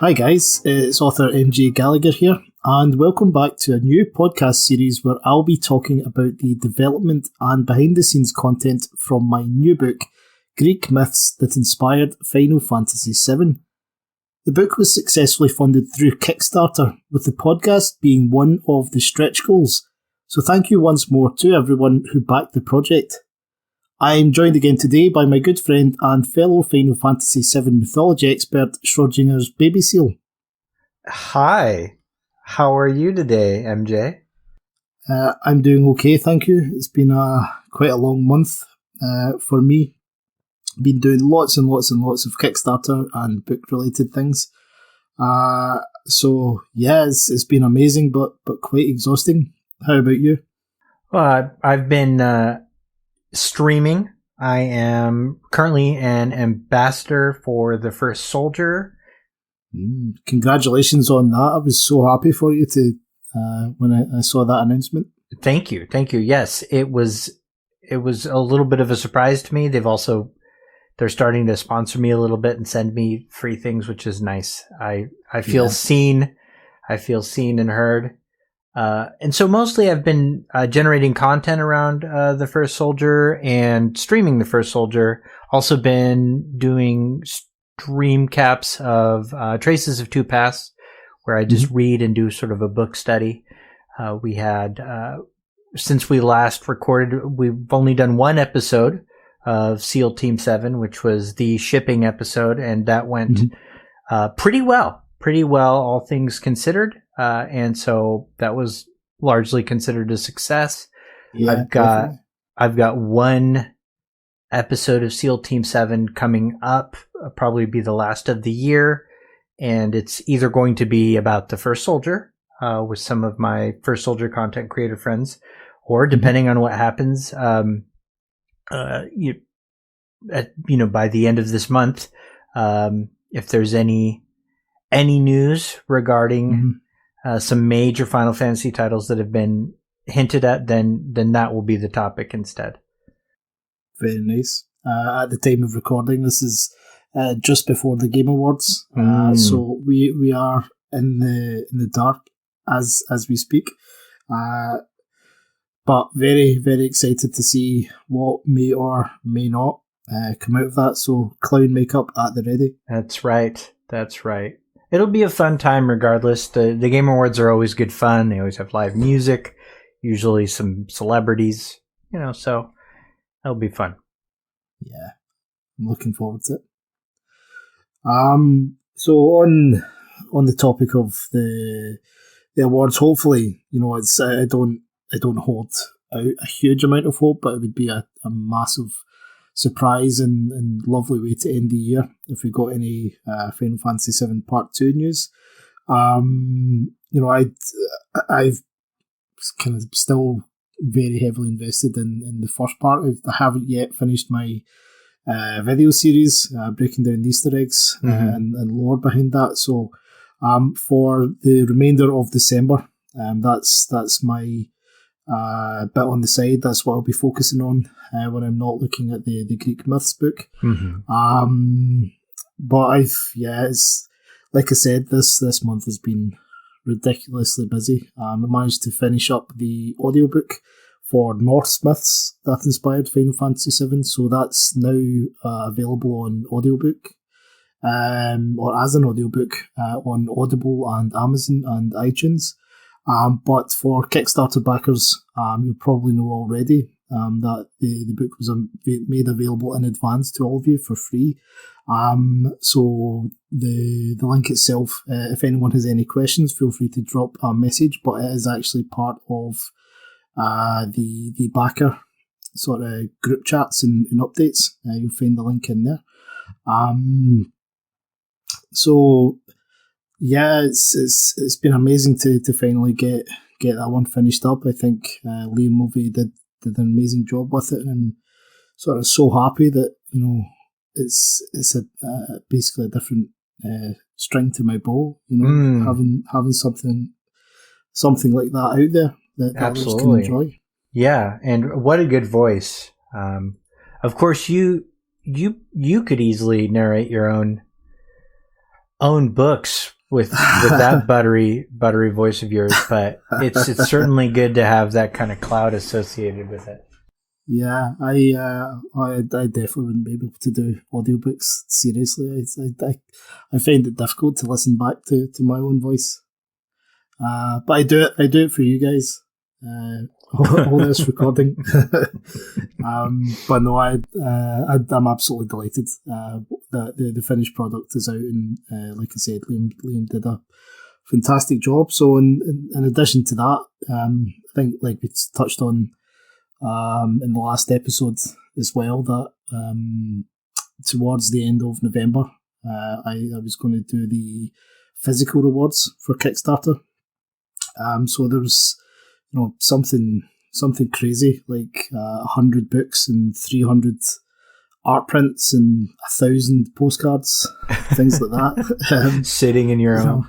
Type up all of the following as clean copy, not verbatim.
Hi guys, it's author MJ Gallagher here, and welcome back to a new podcast series where I'll be talking about the development and behind the scenes content from my new book, Greek Myths That Inspired Final Fantasy VII. The book was successfully funded through Kickstarter, with the podcast being one of the stretch goals, so thank you once more to everyone who backed the project. I am joined again today by my good friend and fellow Final Fantasy VII mythology expert, Schrodingersbabyseal. Hi, how are you today, MJ? I'm doing okay, thank you. It's been quite a long month for me. Been doing lots and lots and lots of Kickstarter and book-related things. So yeah, it's been amazing, but quite exhausting. How about you? Well, I've been streaming. I am currently an ambassador for the First Soldier. Congratulations on that. I was so happy for you to when I saw that announcement. Thank you. Yes, it was a little bit of a surprise to me. They're starting to sponsor me a little bit and send me free things, which is nice. I feel seen. I feel seen and heard. And so mostly I've been generating content around the First Soldier and streaming the First Soldier. Also been doing stream caps of Traces of Two Paths, where I just read and do sort of a book study. We had, since we last recorded, we've only done one episode of SEAL Team 7, which was the shipping episode, and that went pretty well, all things considered. And so that was largely considered a success. Yeah, I've got one episode of SEAL Team 7 coming up, probably be the last of the year. And it's either going to be about the First Soldier, with some of my First Soldier content creator friends, or depending on what happens, by the end of this month, if there's any news regarding some major Final Fantasy titles that have been hinted at, then that will be the topic instead. Very nice. At the time of recording, this is just before the Game Awards, so we are in the dark as we speak. But very, very excited to see what may or may not come out of that. So clown makeup at the ready. That's right. It'll be a fun time regardless. The Game Awards are always good fun. They always have live music, usually some celebrities, so that'll be fun. Yeah, I'm looking forward to it. So on the topic of the awards, hopefully, it's I don't hold out a huge amount of hope, but it would be a massive surprise and lovely way to end the year if we got any Final Fantasy VII Part 2 news. I've kind of still very heavily invested in the first part. I haven't yet finished my video series breaking down the Easter eggs and lore behind that. So for the remainder of December, that's my bit on the side. That's what I'll be focusing on when I'm not looking at the Greek Myths book. But it's like I said, this month has been ridiculously busy. I managed to finish up the audiobook for Norse Myths that inspired Final Fantasy VII, so that's now available on audiobook, or as an audiobook on Audible and Amazon and iTunes. But for Kickstarter backers, you'll probably know already that the book was made available in advance to all of you for free. So the link itself, if anyone has any questions, feel free to drop a message, but it is actually part of the backer sort of group chats and updates. You'll find the link in there. So yeah, it's been amazing to finally get that one finished up. I think Liam Mulvey did an amazing job with it, and I'm sort of so happy that it's basically a different string to my bow. Having something like that out there that others can enjoy. Yeah, and what a good voice. Of course, you could easily narrate your own own books with that buttery voice of yours, but it's certainly good to have that kind of cloud associated with it. Yeah, I definitely wouldn't be able to do audiobooks seriously. I find it difficult to listen back to my own voice. But I do it for you guys. All this recording. But no, I'm absolutely delighted that the finished product is out, and like I said, Liam did a fantastic job. So in addition to that, I think like we touched on in the last episode as well, that towards the end of November, I was going to do the physical rewards for Kickstarter. So there's something crazy like 100 books and 300 art prints and 1,000 postcards, things like that. Sitting in your own.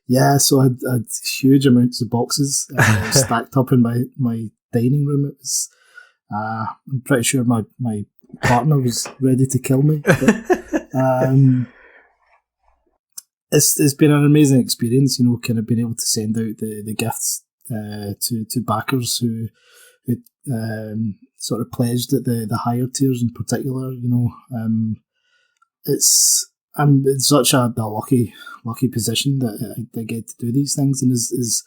Yeah, so I had huge amounts of boxes stacked up in my dining room. It was, I'm pretty sure my partner was ready to kill me. But, it's been an amazing experience, kind of being able to send out the gifts to backers who sort of pledged at the higher tiers in particular. I'm in such a lucky position that I get to do these things, and is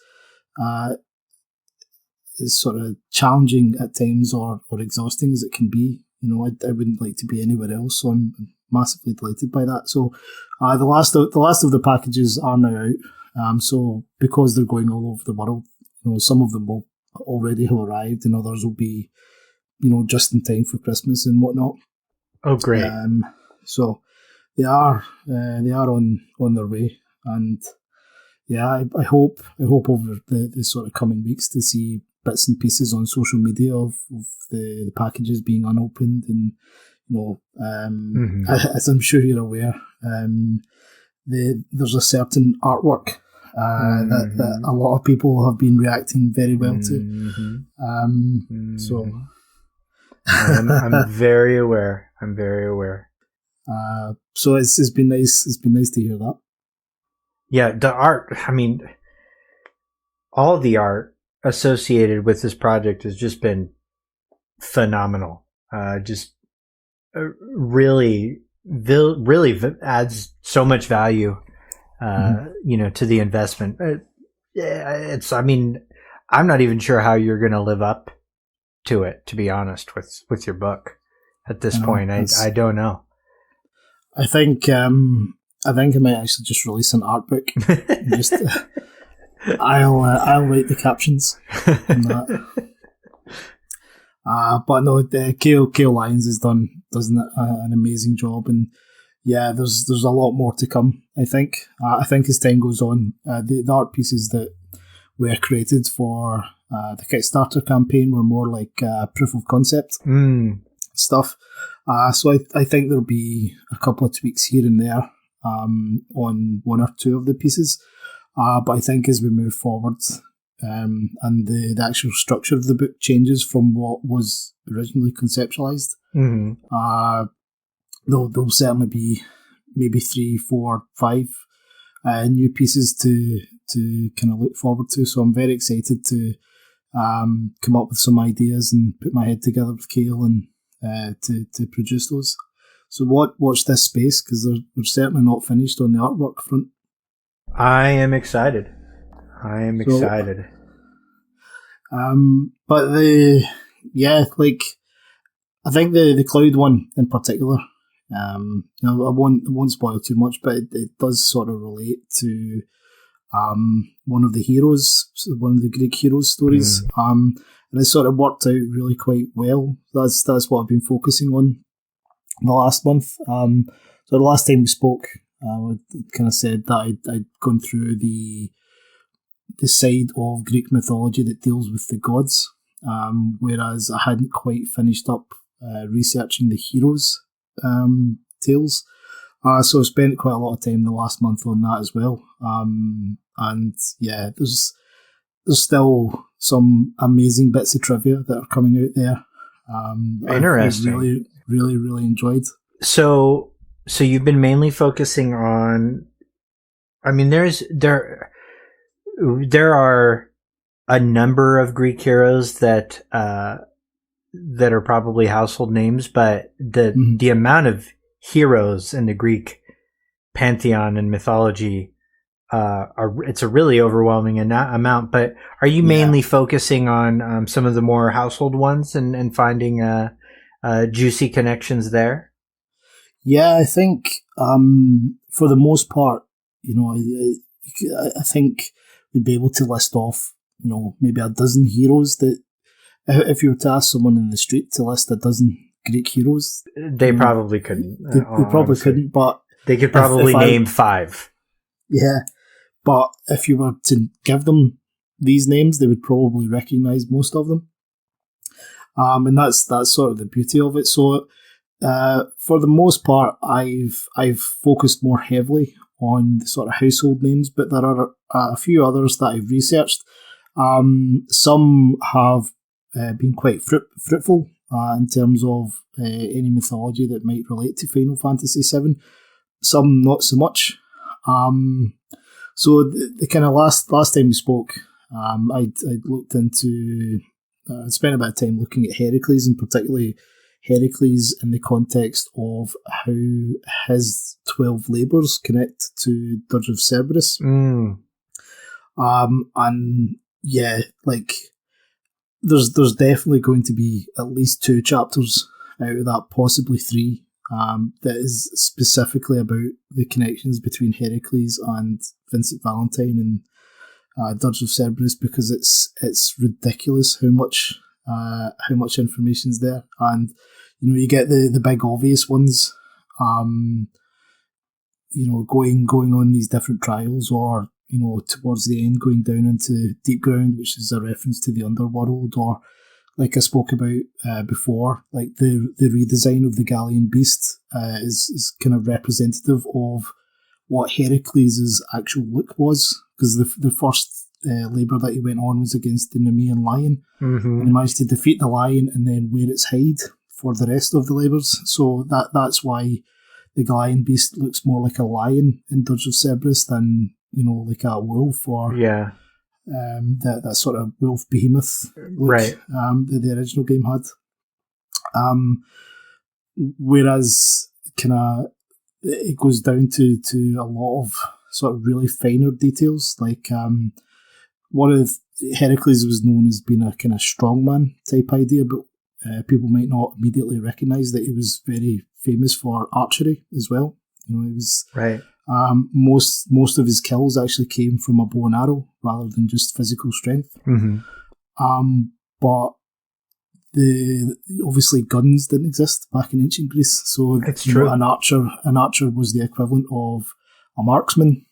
sort of challenging at times or exhausting as it can be. I wouldn't like to be anywhere else, so I'm massively delighted by that. So the last of the packages are now out. So because they're going all over the world, some of them will already have arrived, and others will be, just in time for Christmas and whatnot. Oh, great! So they are on their way, and yeah, I hope over the sort of coming weeks to see bits and pieces on social media of the packages being unopened, and as I'm sure you're aware, there's a certain artwork that a lot of people have been reacting very well to. So I'm very aware. So it's been nice. It's been nice to hear that. Yeah, the art. I mean, all the art associated with this project has just been phenomenal. Really adds so much value, to the investment. I mean, I'm not even sure how you're going to live up to it, to be honest, with your book at this point. I don't know. I think I might actually just release an art book. Just I'll write the captions on that. But no, Kale Lyons has done an amazing job, and yeah, there's a lot more to come. I think as time goes on, the art pieces that were created for the Kickstarter campaign were more like proof of concept stuff. So I think there'll be a couple of tweaks here and there on one or two of the pieces. But I think as we move forward, and the actual structure of the book changes from what was originally conceptualized, there'll certainly be maybe 3, 4, 5 new pieces to kind of look forward to. So I'm very excited to come up with some ideas and put my head together with Kale and to produce those. So watch this space, because they're certainly not finished on the artwork front. I am excited. But I think the cloud one in particular, I won't spoil too much, but it does sort of relate to one of the heroes, one of the Greek heroes stories, and it sort of worked out really quite well. That's what I've been focusing on the last month. So the last time we spoke, I kind of said that I'd gone through the side of Greek mythology that deals with the gods, whereas I hadn't quite finished up researching the heroes' tales. So I spent quite a lot of time the last month on that as well. And yeah, there's still some amazing bits of trivia that are coming out there. Interesting. I really, really, really enjoyed. So So you've been mainly focusing on. I mean, there are a number of Greek heroes that are probably household names, but the amount of heroes in the Greek pantheon and mythology it's a really overwhelming amount. But are you mainly focusing on some of the more household ones and finding juicy connections there? Yeah, I think for the most part, I think we'd be able to list off, maybe a dozen heroes that if you were to ask someone in the street to list a dozen Greek heroes, they probably couldn't. They probably couldn't, but they could probably name 5. Yeah, but if you were to give them these names, they would probably recognise most of them. And that's sort of the beauty of it. So, for the most part, I've focused more heavily on the sort of household names, but there are a few others that I've researched. Some have been quite fruitful in terms of any mythology that might relate to Final Fantasy VII. Some not so much. So the kind of last time we spoke, I'd looked into, spent a bit of time looking at Heracles, and particularly Heracles in the context of how his 12 labours connect to Dirge of Cerberus. And yeah, like there's definitely going to be at least 2 chapters out of that, possibly 3. That is specifically about the connections between Heracles and Vincent Valentine and Dirge of Cerberus, because it's ridiculous how much information's there, and you get the big obvious ones, going on these different trials, or towards the end going down into deep ground, which is a reference to the underworld, or like I spoke about before, like the redesign of the Gallian beast is kind of representative of what Heracles' actual look was, because the first labour that he went on was against the Nemean lion, and he managed to defeat the lion and then wear its hide for the rest of the labours. So that's why the Gallian beast looks more like a lion in Dirge of Cerberus than like a wolf, or that sort of wolf behemoth look, right, that the original game had. Whereas kind of it goes down to a lot of sort of really finer details, like one of Heracles was known as being a kind of strongman type idea, but people might not immediately recognise that he was very famous for archery as well. He was right. Most of his kills actually came from a bow and arrow rather than just physical strength. But obviously guns didn't exist back in ancient Greece, so it's true. An archer was the equivalent of a marksman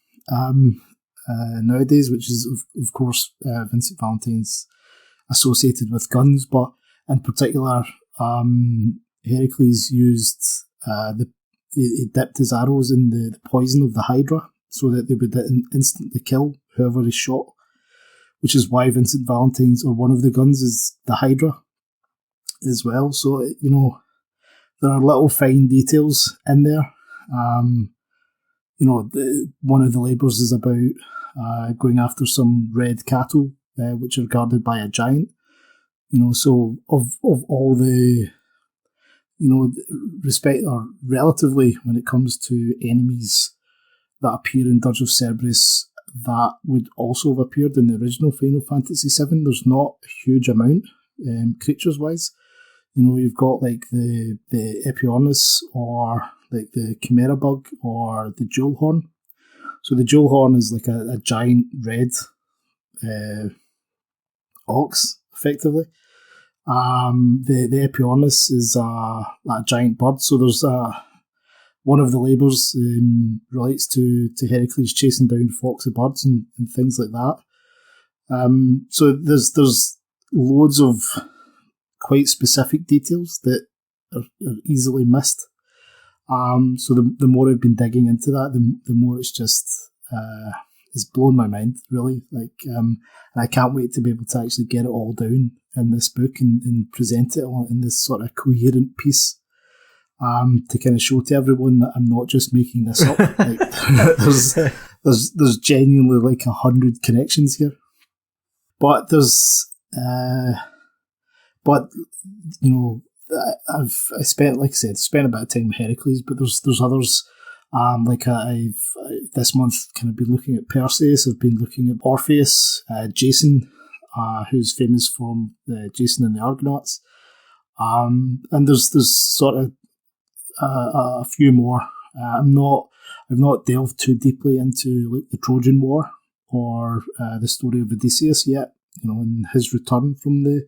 nowadays, which is of course Vincent Valentine's associated with guns, but in particular Heracles used he dipped his arrows in the poison of the Hydra so that they would instantly kill whoever he shot, which is why Vincent Valentine's, or one of the guns, is the Hydra as well. So, there are little fine details in there. One of the labours is about going after some red cattle, which are guarded by a giant. So of all the respect, or relatively, when it comes to enemies that appear in Dirge of Cerberus that would also have appeared in the original Final Fantasy VII, there's not a huge amount, creatures wise. You've got like the Epiornis, or like the Chimera bug, or the Jewel Horn. So the Jewel Horn is like a giant red ox, effectively. The Epiornis is a giant bird. So there's one of the labours relates to Heracles chasing down flocks of birds and things like that. So there's loads of quite specific details that are easily missed. So the more I've been digging into that, the more it's just it's blown my mind, really. Like, and I can't wait to be able to actually get it all down in this book and present it in this sort of coherent piece. to kind of show to everyone that I'm not just making this up. Like, there's genuinely like 100 connections here. But I spent a bit of time with Heracles, but there's others. I've this month kind of been looking at Perseus. I've been looking at Orpheus, Jason, who's famous from Jason and the Argonauts, and there's sort of a few more. I've not delved too deeply into like the Trojan War or the story of Odysseus yet. And his return from the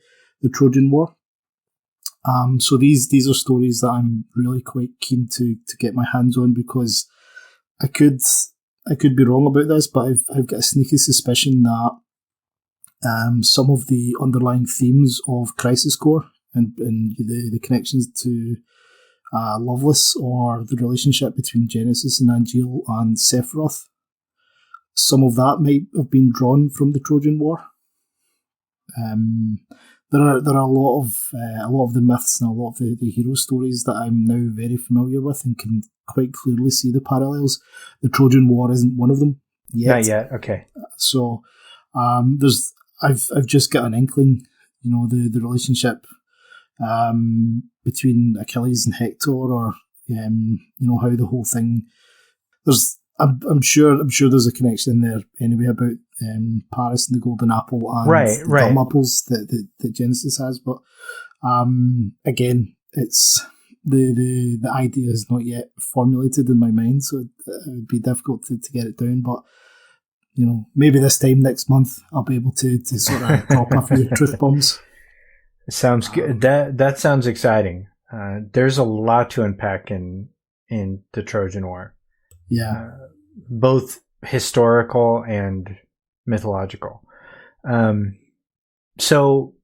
Trojan War. So these are stories that I'm really quite keen to get my hands on, because I could be wrong about this, but I've got a sneaky suspicion that some of the underlying themes of Crisis Core and the connections to Lovelace, or the relationship between Genesis and Angeal and Sephiroth, some of that might have been drawn from the Trojan War. There are a lot of the myths and a lot of the hero stories that I'm now very familiar with and can quite clearly see the parallels. The Trojan War isn't one of them yet. Not yet. Okay. So I've just got an inkling. The relationship between Achilles and Hector, or how the whole thing. I'm sure there's a connection there anyway about Paris and the Golden Apple and the dumb apples that Genesis has, but again, it's the idea is not yet formulated in my mind, so it would be difficult to get it down. But maybe this time next month I'll be able to sort of drop a few truth bombs. Sounds good. That sounds exciting. There's a lot to unpack in the Trojan War. Yeah. Both historical and mythological. So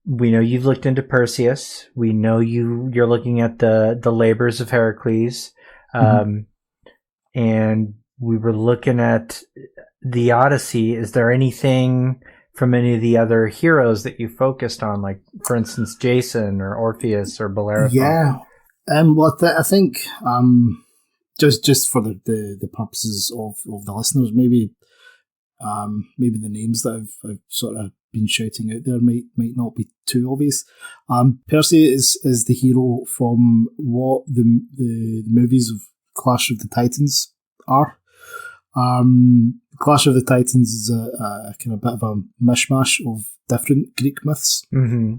we know you've looked into Perseus. We know you're looking at the labors of Heracles. And we were looking at the Odyssey. Is there anything from any of the other heroes that you focused on, like, for instance, Jason or Orpheus or Bellerophon? Yeah. I think just for the purposes of the listeners, maybe the names that I've sort of been shouting out there might not be too obvious. Perseus is the hero from what the movies of Clash of the Titans are. Clash of the Titans is a kind of bit of a mishmash of different Greek myths. Mm-hmm.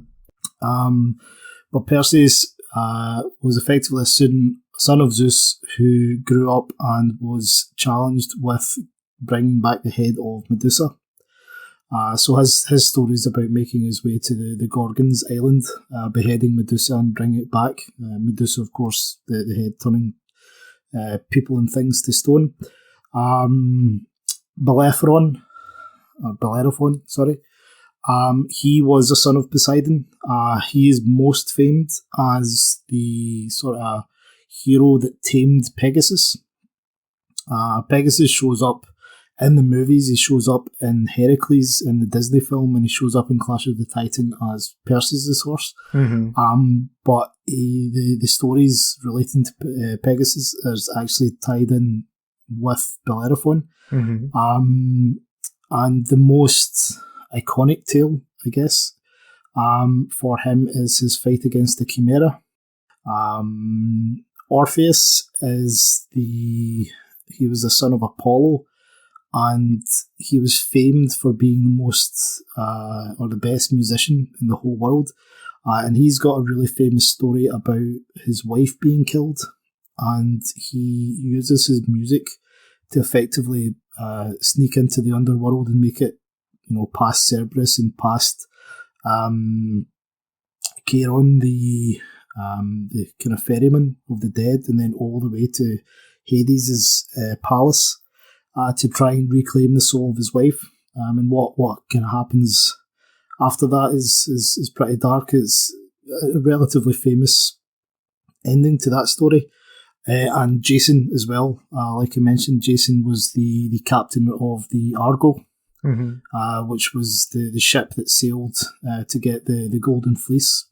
But Perseus was effectively a son of Zeus who grew up and was challenged with bringing back the head of Medusa. So his story is about making his way to the Gorgons island, beheading Medusa and bringing it back. Medusa, of course, the head turning people and things to stone. Bellerophon, he was a son of Poseidon. He is most famed as the sort of hero that tamed Pegasus. Pegasus shows up in the movies, he shows up in Heracles in the Disney film, and he shows up in Clash of the Titan as Perseus' horse. Mm-hmm. But the stories relating to Pegasus is actually tied in with Bellerophon. Mm-hmm. And the most iconic tale, I guess, for him is his fight against the Chimera. Orpheus he was the son of Apollo, and he was famed for being the most or the best musician in the whole world. And he's got a really famous story about his wife being killed, and he uses his music to effectively sneak into the underworld and make it, past Cerberus and past Charon, the kind of ferryman of the dead, and then all the way to Hades' palace to try and reclaim the soul of his wife. And what kind of happens after that is pretty dark. It's a relatively famous ending to that story. And Jason as well. Like I mentioned, Jason was the captain of the Argo, mm-hmm. Which was the ship that sailed to get the Golden Fleece.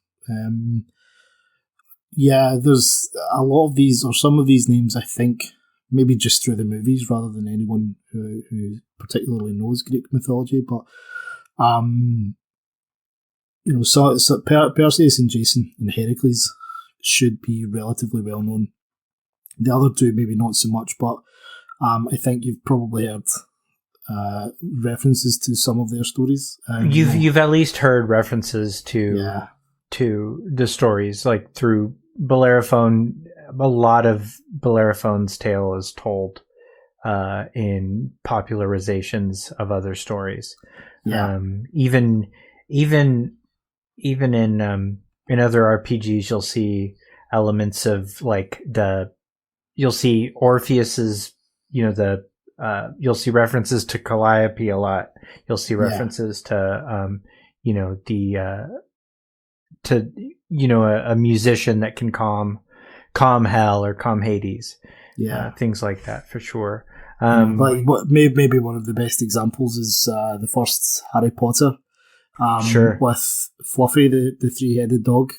Yeah, there's a lot of these, or some of these names, I think, maybe just through the movies rather than anyone who particularly knows Greek mythology. But, so Perseus and Jason and Heracles should be relatively well known. The other two, maybe not so much, but I think you've probably heard references to some of their stories. You've at least heard references to the stories, like through Bellerophon. A lot of Bellerophon's tale is told in popularizations of other stories. Yeah. Even in other RPGs, you'll see elements of like you'll see Orpheus's, you'll see references to Calliope a lot. You'll see references to a musician that can calm hell or calm Hades. Things like that for sure. Maybe one of the best examples is the first Harry Potter. With Fluffy, the three-headed dog,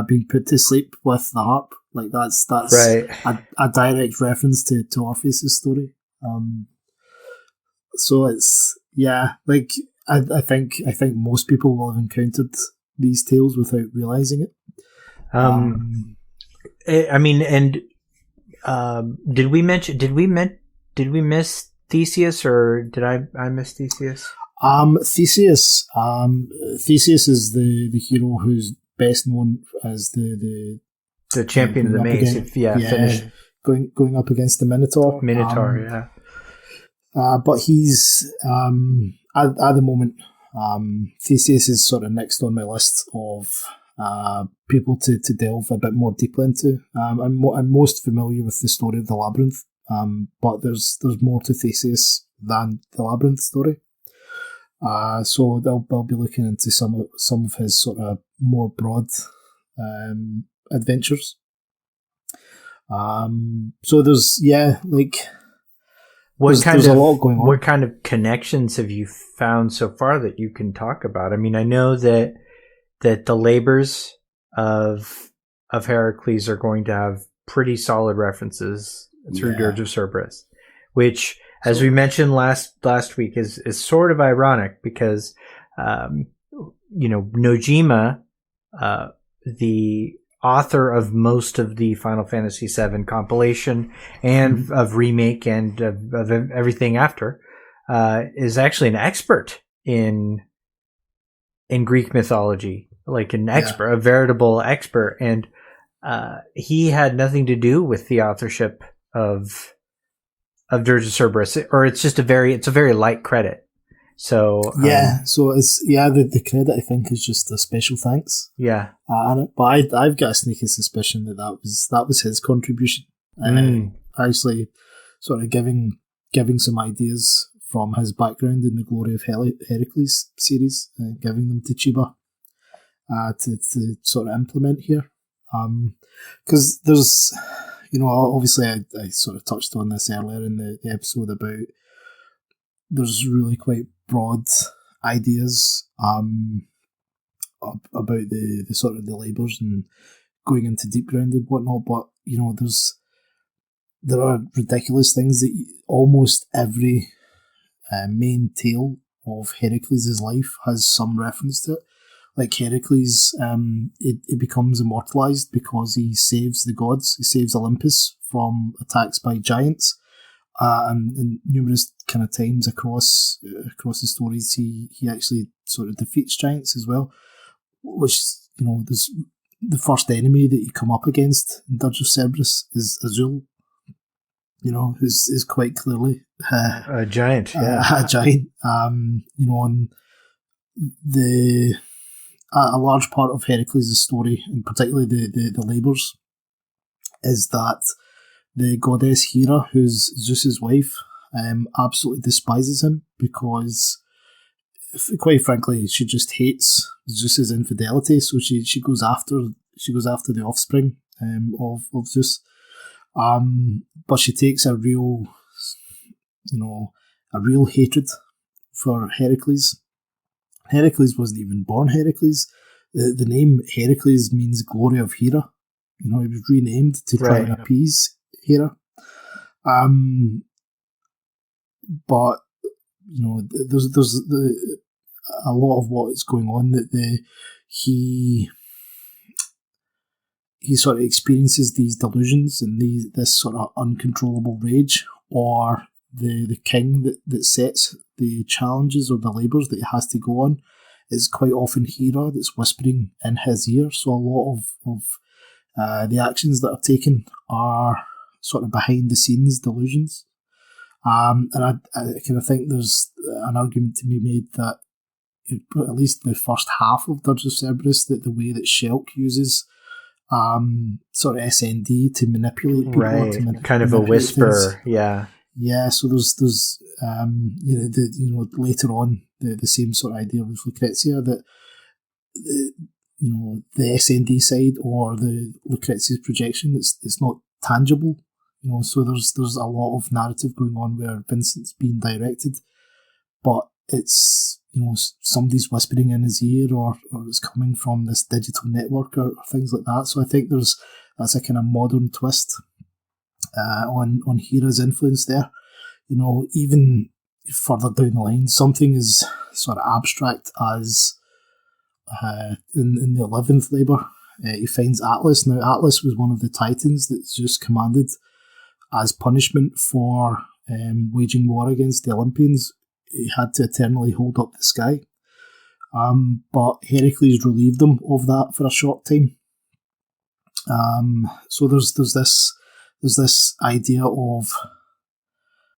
being put to sleep with the harp. Like that's right. a direct reference to Orpheus' story. So it's like I think most people will have encountered these tales without realizing it. Did we miss Theseus, or did I miss Theseus? Theseus is the hero who's best known as the champion of the maze. Finished going up against the Minotaur. But he's at the moment, Theseus is sort of next on my list of people to delve a bit more deeply into. I'm most familiar with the story of the Labyrinth, but there's more to Theseus than the Labyrinth story. So they'll be looking into some of his sort of more broad adventures. So there's there's a lot going on. What kind of connections have you found so far that you can talk about? I mean, I know that the labors of Heracles are going to have pretty solid references through Dirge of Cerberus, which, as we mentioned last week, is sort of ironic because Nojima, the author of most of the Final Fantasy VII compilation and of remake and of everything after, is actually an expert in Greek mythology, like an expert, a veritable expert, and he had nothing to do with the authorship of Dirge of Cerberus, or it's a very light credit. So so it's the credit I think is just a special thanks. But I've got a sneaky suspicion that was his contribution. Actually, sort of giving some ideas from his background in the Glory of Heracles series, giving them to Chiba to sort of implement here. Because there's, obviously I sort of touched on this earlier in the episode about there's really quite broad ideas about the sort of the labours and going into deep ground and whatnot, but there are ridiculous things that almost every main tale of Heracles' life has some reference to it. Like Heracles, it becomes immortalised because he saves the gods, he saves Olympus from attacks by giants. And numerous kind of times across the stories, he actually sort of defeats giants as well. Which, there's the first enemy that you come up against in Dirge of Cerberus is Azul. Who's quite clearly a giant. A giant. And a large part of Heracles' story, and particularly the labours, is that the goddess Hera, who's Zeus's wife, absolutely despises him because, quite frankly, she just hates Zeus's infidelity. So she goes after the offspring of Zeus, but she takes a real hatred for Heracles. Heracles wasn't even born Heracles. The name Heracles means glory of Hera. He was renamed to try and appease Hera. But there's a lot of what is going on that he sort of experiences these delusions and this sort of uncontrollable rage, or the king that sets the challenges or the labours that he has to go on is quite often Hera that's whispering in his ear. So a lot of the actions that are taken are sort of behind the scenes delusions. And I kind of think there's an argument to be made that at least the first half of Dirge of Cerberus, that the way that Shelk uses sort of SND to manipulate people, right? Kind of a whisper, things. Yeah. So there's later on the same sort of idea with Lucrezia, that the SND side or the Lucrezia's projection, it's not tangible. So there's a lot of narrative going on where Vincent's being directed, but it's somebody's whispering in his ear, or it's coming from this digital network or things like that. So I think that's a kind of modern twist on Hera's influence there. Even further down the line, something as sort of abstract as in the 11th labour, he finds Atlas. Now Atlas was one of the Titans that Zeus commanded as punishment for waging war against the Olympians. He had to eternally hold up the sky. But Heracles relieved him of that for a short time. So there's this idea of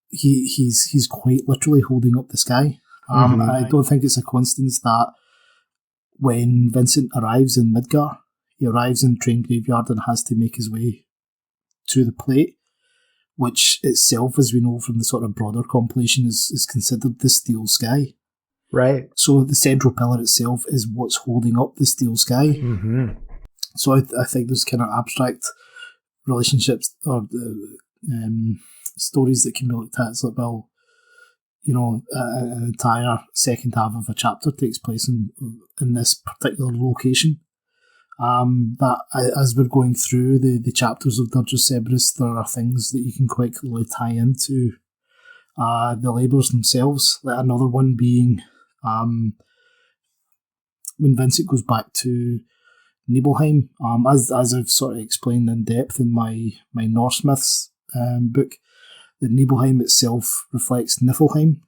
he's quite literally holding up the sky. And I don't think it's a coincidence that when Vincent arrives in Midgar, he arrives in Train Graveyard and has to make his way to the plate, which itself, as we know from the sort of broader compilation, is considered the steel sky. Right. So the central pillar itself is what's holding up the steel sky. Mm-hmm. So I think there's kind of abstract relationships or stories that can be looked at. It's like, well, an entire second half of a chapter takes place in this particular location. That as we're going through the chapters of Dirge of Cerberus, there are things that you can quite clearly tie into the labours themselves. Like another one being when Vincent goes back to Nibelheim, as I've sort of explained in depth in my Norse myths book, that Nibelheim itself reflects Niflheim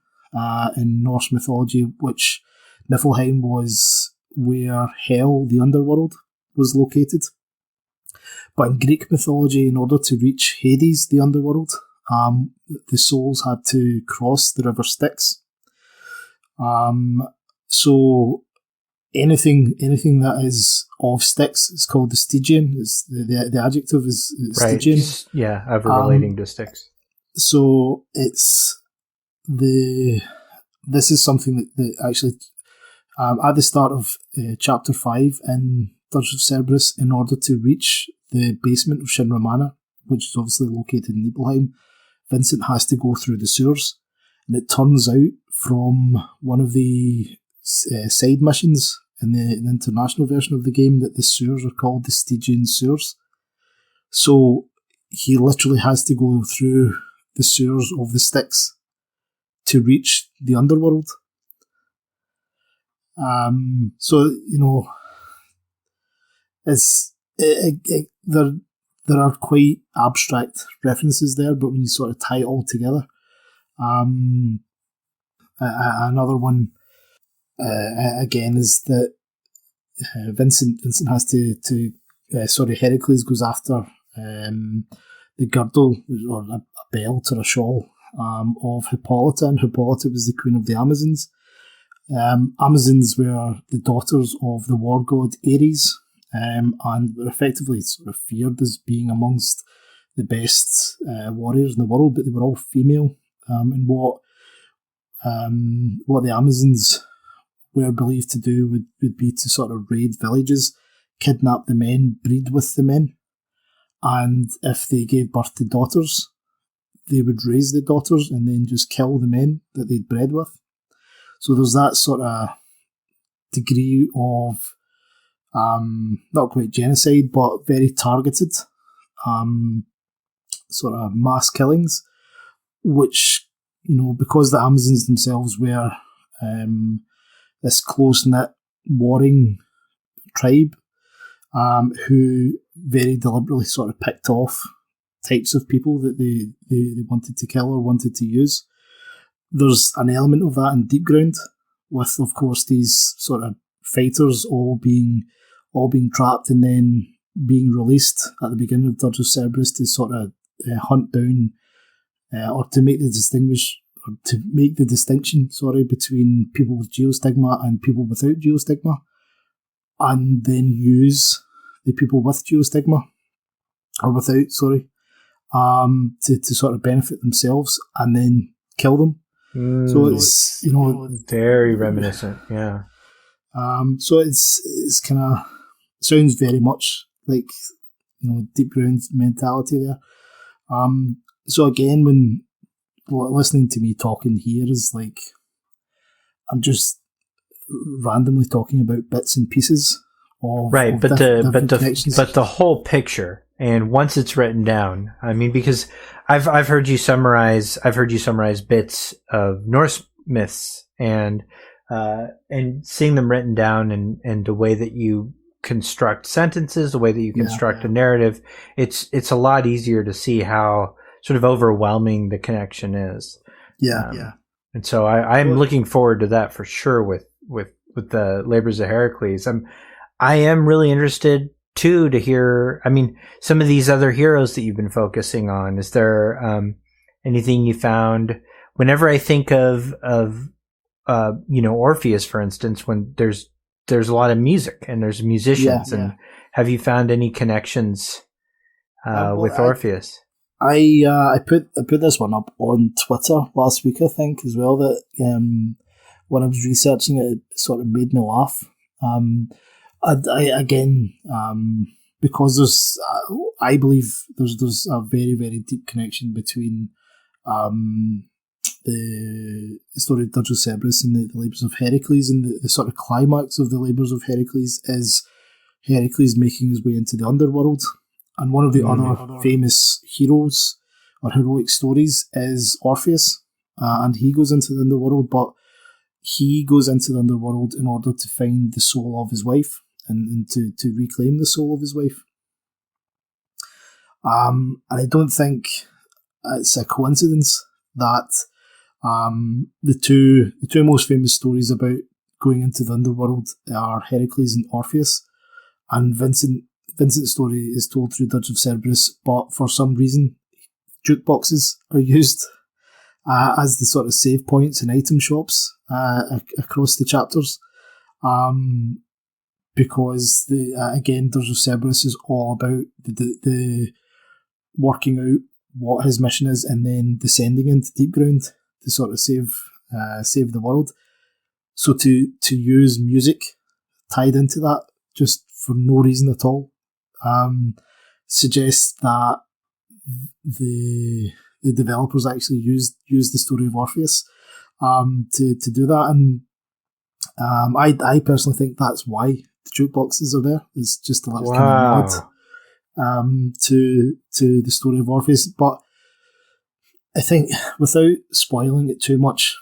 in Norse mythology, which Niflheim was where Hell, the underworld, was located. But in Greek mythology, in order to reach Hades, the underworld, the souls had to cross the river Styx. So anything that is of Styx is called the Stygian. It's the adjective is Stygian. Right. Yeah, ever relating to Styx. So this is something that actually at the start of chapter 5 in Dirge of Cerberus, in order to reach the basement of Shinra Manor, which is obviously located in Nibelheim, Vincent has to go through the sewers. And it turns out from one of the side missions in the international version of the game that the sewers are called the Stygian sewers. So he literally has to go through the sewers of the Styx to reach the underworld. So there are quite abstract references there, but when you sort of tie it all together, another one again is that Vincent has to Heracles goes after the girdle or a belt or a shawl of Hippolyta, and Hippolyta was the queen of the Amazons. Amazons were the daughters of the war god Ares, and were effectively sort of feared as being amongst the best warriors in the world, but they were all female. And what the Amazons were believed to do would be to sort of raid villages, kidnap the men, breed with the men, and if they gave birth to daughters, they would raise the daughters and then just kill the men that they'd bred with. So there's that sort of degree of not quite genocide, but very targeted, sort of mass killings, which, because the Amazons themselves were this close-knit warring tribe, who very deliberately sort of picked off types of people that they wanted to kill or wanted to use. There's an element of that in Deep Ground, with, of course, these sort of fighters all being trapped and then being released at the beginning of Dirge of Cerberus to sort of hunt down or to make the distinction between people with geostigma and people without geostigma, and then use the people with geostigma or without, to sort of benefit themselves and then kill them. So it's very reminiscent, yeah. So it's kind of sounds very much like Deep Ground mentality there. So again, when listening to me talking here is like I'm just randomly talking about bits and pieces of right, of but different the whole picture. And once it's written down, I mean, because I've heard you summarize bits of Norse myths and seeing them written down and the way that you construct sentences, the way that you construct a narrative, it's a lot easier to see how sort of overwhelming the connection is. And so I'm looking forward to that for sure with the Labors of Heracles. I am really interested too to hear, some of these other heroes that you've been focusing on. Is there anything you found? Whenever I think of Orpheus, for instance, when there's a lot of music and there's musicians, and have you found any connections with Orpheus? I put this one up on Twitter last week, I think, as well, that when I was researching it, it sort of made me laugh. Because I believe there's a very, very deep connection between the story of Dirge of Cerberus and the Labours of Heracles, and the sort of climax of the Labours of Heracles is Heracles making his way into the underworld. And one of the other famous heroes or heroic stories is Orpheus, and he goes into the underworld, but he goes into the underworld in order to find the soul of his wife and to reclaim the soul of his wife. And I don't think it's a coincidence that the two most famous stories about going into the underworld are Heracles and Orpheus, and Vincent's story is told through Dirge of Cerberus, but for some reason jukeboxes are used as the sort of save points and item shops across the chapters, because again, Dirge of Cerberus is all about the working out what his mission is and then descending into Deep Ground to sort of save the world. So to use music tied into that just for no reason at all suggests that the developers actually used the story of Orpheus to do that, and I personally think that's why the jukeboxes are there. It's just a little kind of nod to the story of Orpheus. But I think without spoiling it too much,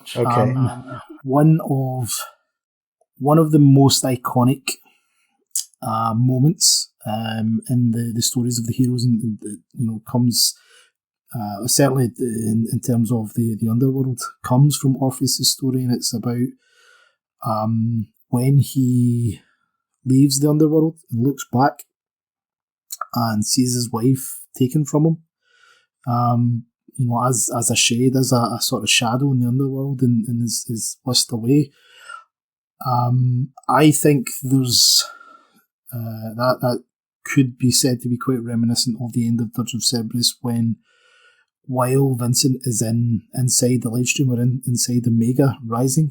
one of the most iconic moments in the stories of the heroes, and comes certainly in terms of the underworld, comes from Orpheus' story, and it's about when he leaves the underworld and looks back and sees his wife taken from him, as a shade, as a sort of shadow in the underworld, and is whisked away. I think there's that could be said to be quite reminiscent of the end of Dirge of Cerberus, while Vincent is inside the Livestream, or inside the Mega Rising,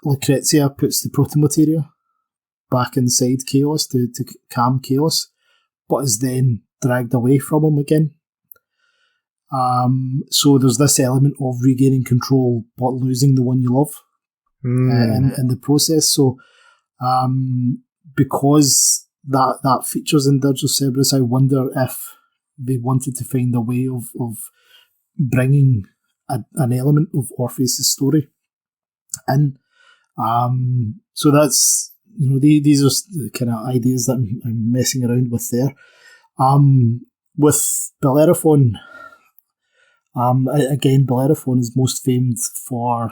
Lucrezia puts the protomateria back inside Chaos to calm Chaos, but is then dragged away from him again. So there's this element of regaining control but losing the one you love in the process. So because that features in Dirge of Cerberus, I wonder if they wanted to find a way of bringing an element of Orpheus' story in. So that's, these are the kind of ideas that I'm messing around with there. With Bellerophon, again, Bellerophon is most famed for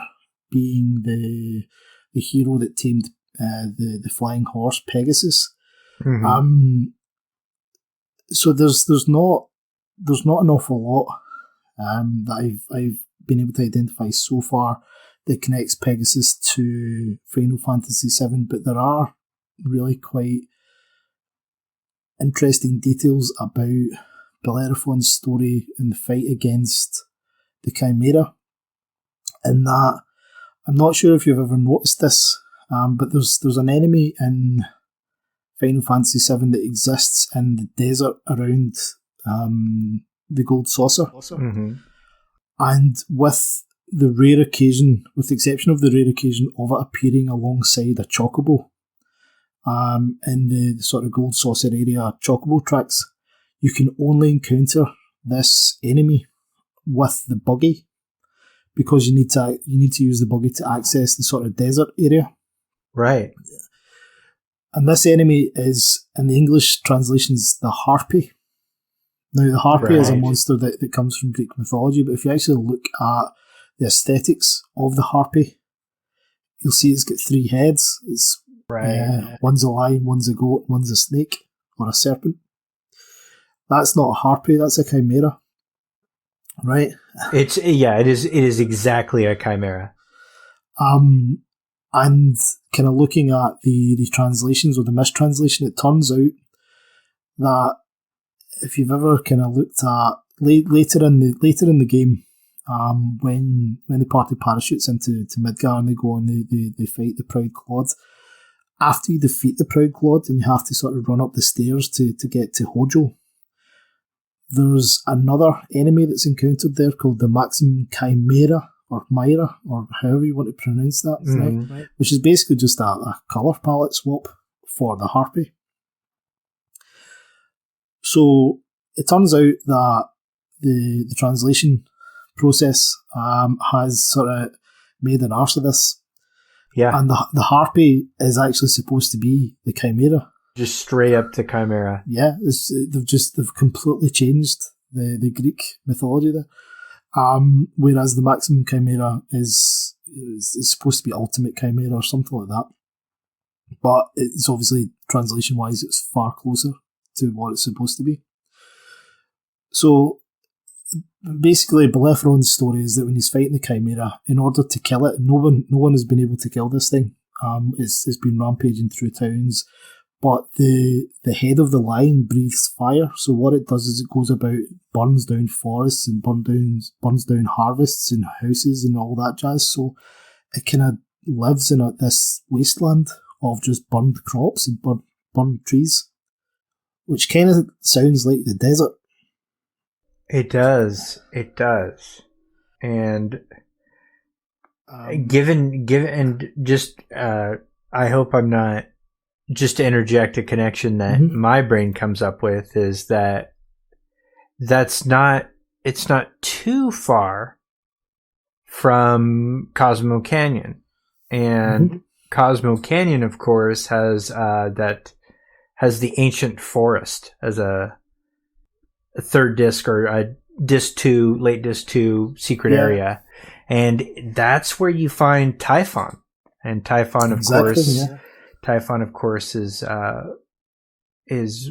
being the hero that tamed the flying horse Pegasus. Mm-hmm. So there's not an awful lot that I've been able to identify so far that connects Pegasus to Final Fantasy VII, but there are really quite interesting details about Bellerophon's story in the fight against the Chimera. In that, I'm not sure if you've ever noticed this, but there's an enemy in Final Fantasy VII that exists in the desert around the Gold Saucer. Mm-hmm. And with the exception of the rare occasion of it appearing alongside a chocobo, in the sort of Gold Saucer area chocobo tracks, you can only encounter this enemy with the buggy, because you need to use the buggy to access the sort of desert area. Right. And this enemy is, in the English translations, the Harpy. Now, the Harpy is a monster that comes from Greek mythology, but if you actually look at the aesthetics of the Harpy, you'll see it's got 3 heads. It's one's a lion, one's a goat, one's a snake, or a serpent. That's not a Harpy, that's a Chimera. Right? It is exactly a Chimera. And kind of looking at the translations or the mistranslation, it turns out that if you've ever kind of looked at later in the game, when the party parachutes into Midgar and they go and they fight the Proud Clod, after you defeat the Proud Clod and you have to sort of run up the stairs to get to Hojo, there's another enemy that's encountered there called the Maximum Chimera, or Myra, or however you want to pronounce that, right? Which is basically just a colour palette swap for the Harpy. So it turns out that the translation process has sort of made an arse of this. Yeah. And the Harpy is actually supposed to be the Chimera. Just straight up to Chimera. Yeah, they've completely changed the Greek mythology there. Whereas the Maximum Chimera is supposed to be Ultimate Chimera or something like that. But it's obviously, translation-wise, it's far closer to what it's supposed to be. So, basically, Bellerophon's story is that when he's fighting the Chimera, in order to kill it, no one has been able to kill this thing. It's been rampaging through towns, but the head of the lion breathes fire. So what it does is it goes about, burns down forests and burns down harvests and houses and all that jazz. So it kind of lives in this wasteland of just burned crops and burned trees, which kind of sounds like the desert. It does. And given and just I hope I'm not, just to interject a connection that my brain comes up with is that it's not too far from Cosmo Canyon. And Cosmo Canyon, of course, has the ancient forest as a third disc, or a disc 2, late disc 2 secret area. And that's where you find Typhon. And Typhon, of course, Typhon, of course, is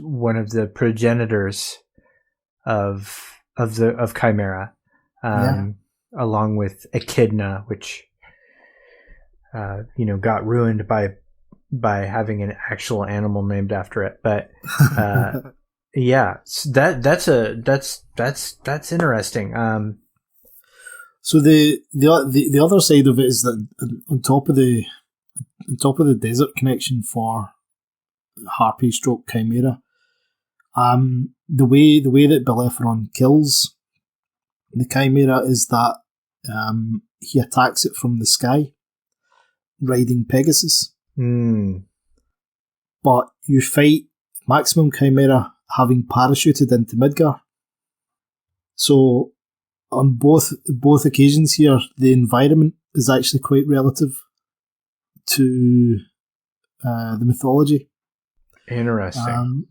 one of the progenitors of Chimera, along with Echidna, which got ruined by having an actual animal named after it. But so that's interesting. So the other side of it is that on top of the desert connection for Harpy stroke Chimera, the way that Bellerophon kills the Chimera is that he attacks it from the sky, riding Pegasus. but you fight Maximum Chimera having parachuted into Midgar. So on both occasions here, the environment is actually quite relative to the mythology. Interesting.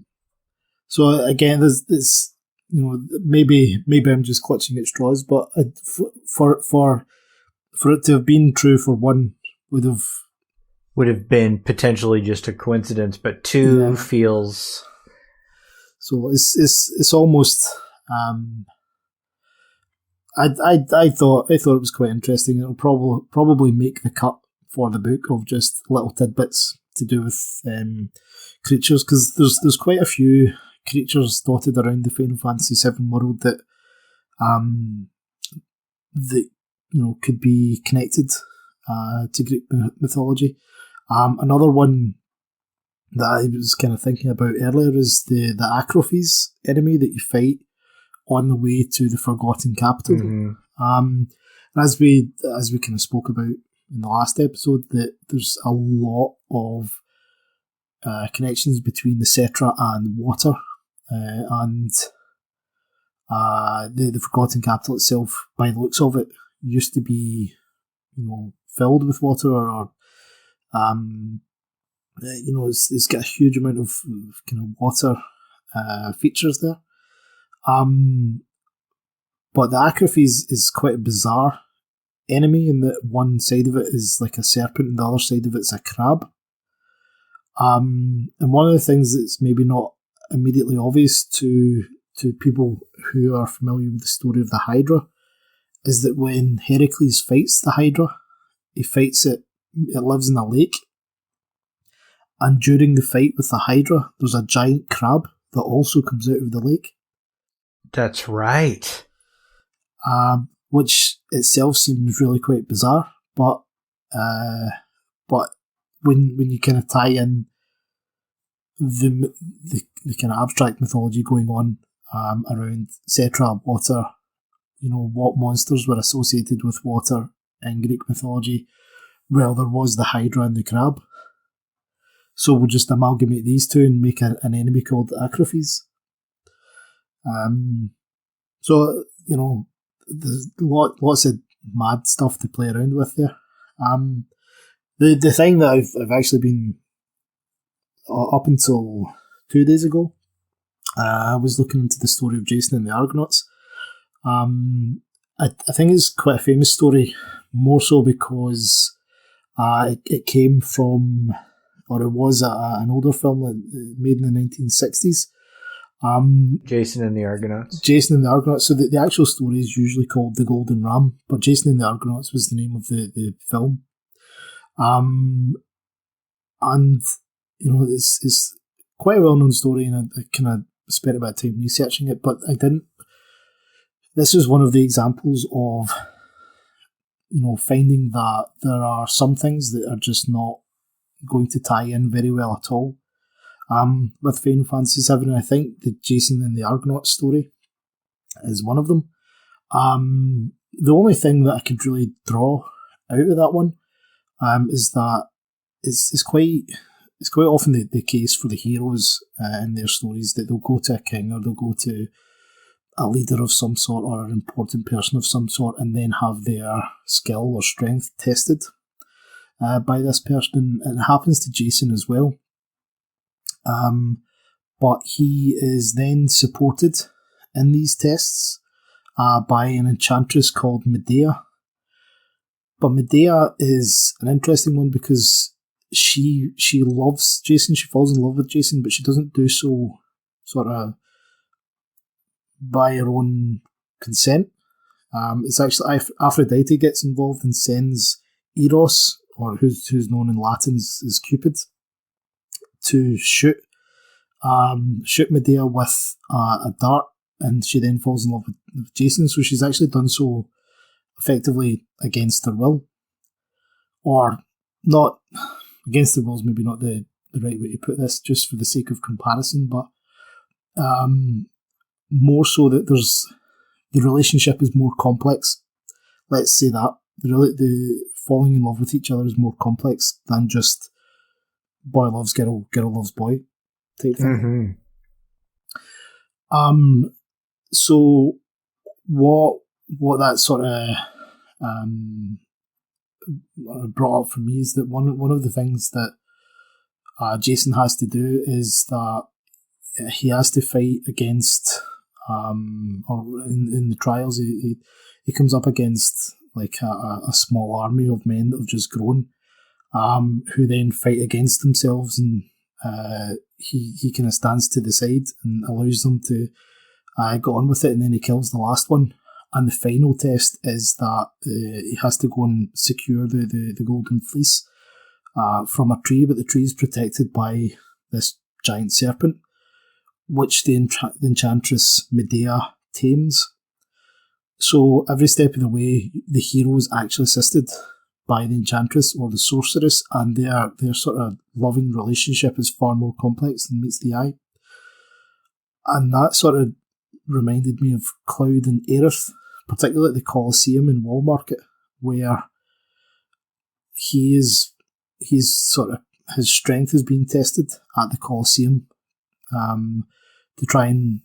So again, there's maybe I'm just clutching at straws, but for it to have been true for one would have been potentially just a coincidence, but two feels. So it's almost. I thought it was quite interesting. It'll probably make the cut for the book of just little tidbits to do with creatures, because there's quite a few creatures dotted around the Final Fantasy VII world that could be connected to Greek mythology. Another one that I was kind of thinking about earlier is the Acrophes enemy that you fight on the way to the Forgotten Capital. Mm-hmm. As we kind of spoke about in the last episode, that there's a lot of connections between the Cetra and water, and the Forgotten Capital itself, by the looks of it, used to be filled with water, or it's got a huge amount of kind of water features there. But the Acrophes is quite a bizarre enemy in that one side of it is like a serpent and the other side of it's a crab. And one of the things that's maybe not immediately obvious to people who are familiar with the story of the Hydra is that when Heracles fights the Hydra, he fights it lives in a lake, and during the fight with the Hydra, there's a giant crab that also comes out of the lake. That's right. Which itself seems really quite bizarre, but when you kind of tie in the kind of abstract mythology going on around Cetra, water, what monsters were associated with water in Greek mythology, well, there was the Hydra and the crab. So we'll just amalgamate these two and make an enemy called Acrophes. So, there's lots of mad stuff to play around with there. The thing that I've actually been up until 2 days ago, I was looking into the story of Jason and the Argonauts. I think it's quite a famous story, more so because it came from, or it was an older film made in the 1960s. Jason and the Argonauts. Jason and the Argonauts. So the actual story is usually called The Golden Ram, but Jason and the Argonauts was the name of the film. And it's quite a well-known story, and I kind of spent a bit of time researching it, but I didn't. This is one of the examples of finding that there are some things that are just not going to tie in very well at all. With Final Fantasy VII, and I think the Jason and the Argonauts story is one of them. The only thing that I could really draw out of that one is that it's quite often the case for the heroes in their stories that they'll go to a king or they'll go to a leader of some sort or an important person of some sort and then have their skill or strength tested by this person. And it happens to Jason as well. But he is then supported in these tests by an enchantress called Medea. But Medea is an interesting one because she loves Jason, she falls in love with Jason, but she doesn't do so sort of by her own consent. It's actually Aphrodite gets involved and sends Eros, or who's known in Latin as Cupid, to shoot Medea with a dart, and she then falls in love with Jason. So she's actually done so effectively against her will, or not against her will is maybe not the right way to put this, just for the sake of comparison, but more so that the relationship is more complex. Let's say that the falling in love with each other is more complex than just boy loves girl, girl loves boy type thing. So what that sort of brought up for me is that one of the things that Jason has to do is that he has to fight against, or in the trials, he comes up against like a small army of men that have just grown, who then fight against themselves, and he kind of stands to the side and allows them to go on with it, and then he kills the last one. And the final test is that he has to go and secure the golden fleece from a tree, but the tree is protected by this giant serpent, which the enchantress Medea tames. So every step of the way, the hero is actually assisted by the enchantress or the sorceress, and their sort of loving relationship is far more complex than meets the eye. And that sort of reminded me of Cloud and Aerith, particularly at the Colosseum in Wallmarket, where he's sort of, his strength is being tested at the Colosseum to try and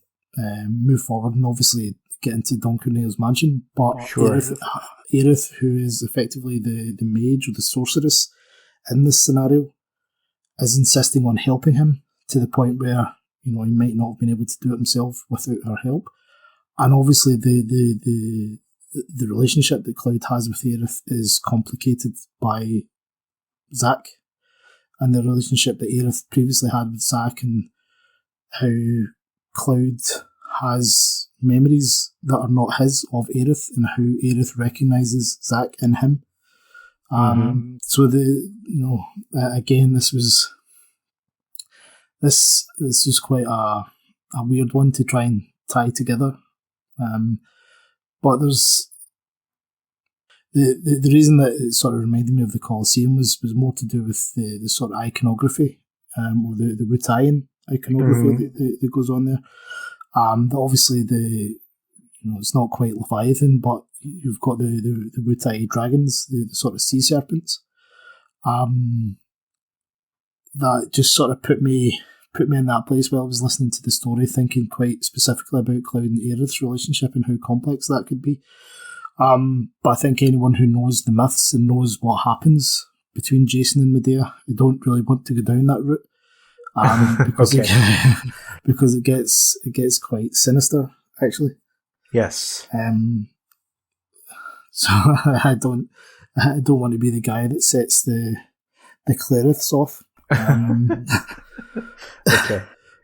move forward and obviously get into Don Corneo's mansion. But Sure. Aerith, who is effectively the mage or the sorceress in this scenario, is insisting on helping him to the point where, you know, he might not have been able to do it himself without her help. And obviously the relationship that Cloud has with Aerith is complicated by Zack, and the relationship that Aerith previously had with Zack, and how Cloud has memories that are not his of Aerith, and how Aerith recognises Zack in him. So again, this was quite a weird one to try and tie together. But there's the reason that it sort of reminded me of the Colosseum was more to do with the sort of iconography, or the Wutayan iconography that goes on there. That obviously it's not quite Leviathan, but you've got the Wutai dragons, the sort of sea serpents. That just sort of put me in that place where I was listening to the story, thinking quite specifically about Cloud and Aerith's relationship and how complex that could be. But I think anyone who knows the myths and knows what happens between Jason and Medea, I don't really want to go down that route, because because it gets quite sinister, actually. Yes. So I don't want to be the guy that sets the Cleriths off. Okay.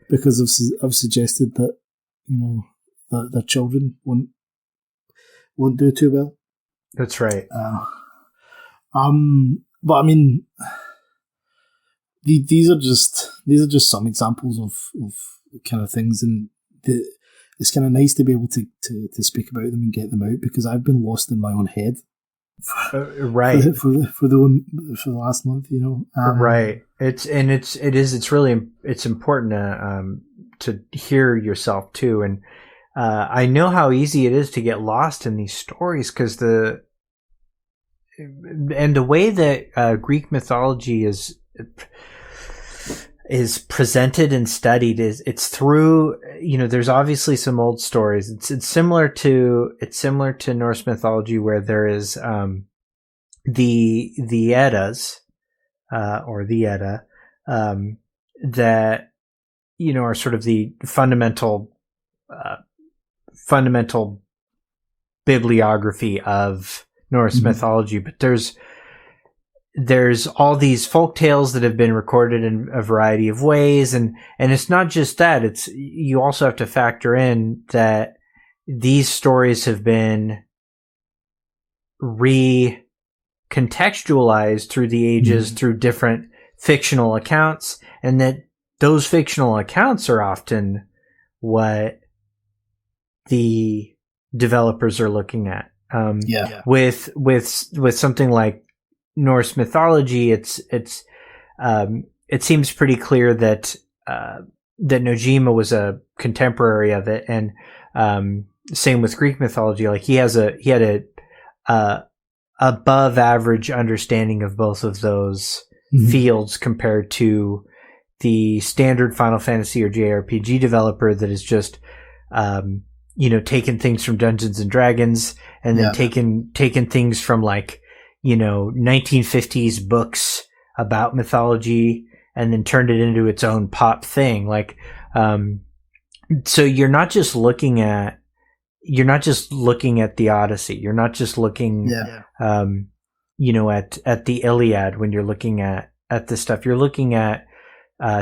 Because I've suggested that, you know, that their children won't do too well. That's right. But I mean, these are just some examples of kind of things, and it's kind of nice to be able to speak about them and get them out, because I've been lost in my own head. Right. for the last month, you know. Right. It's important to hear yourself too, and I know how easy it is to get lost in these stories, because the way that Greek mythology is presented and studied it's through, you know, there's obviously some old stories. It's similar to Norse mythology, where there is the Eddas, or the Edda, that, you know, are sort of the fundamental bibliography of Norse mythology. But there's all these folk tales that have been recorded in a variety of ways, and it's not just that. You also have to factor in that these stories have been recontextualized through the ages through different fictional accounts, and that those fictional accounts are often what the developers are looking at. With something like Norse mythology, it seems pretty clear that Nojima was a contemporary of it, and same with Greek mythology. Like he had a above average understanding of both of those fields compared to the standard Final Fantasy or JRPG developer that is just, taking things from Dungeons and Dragons and then taking things from 1950s books about mythology and then turned it into its own pop thing. So you're not just looking at the Odyssey. You're not just looking, at the Iliad when you're looking at this stuff. You're looking at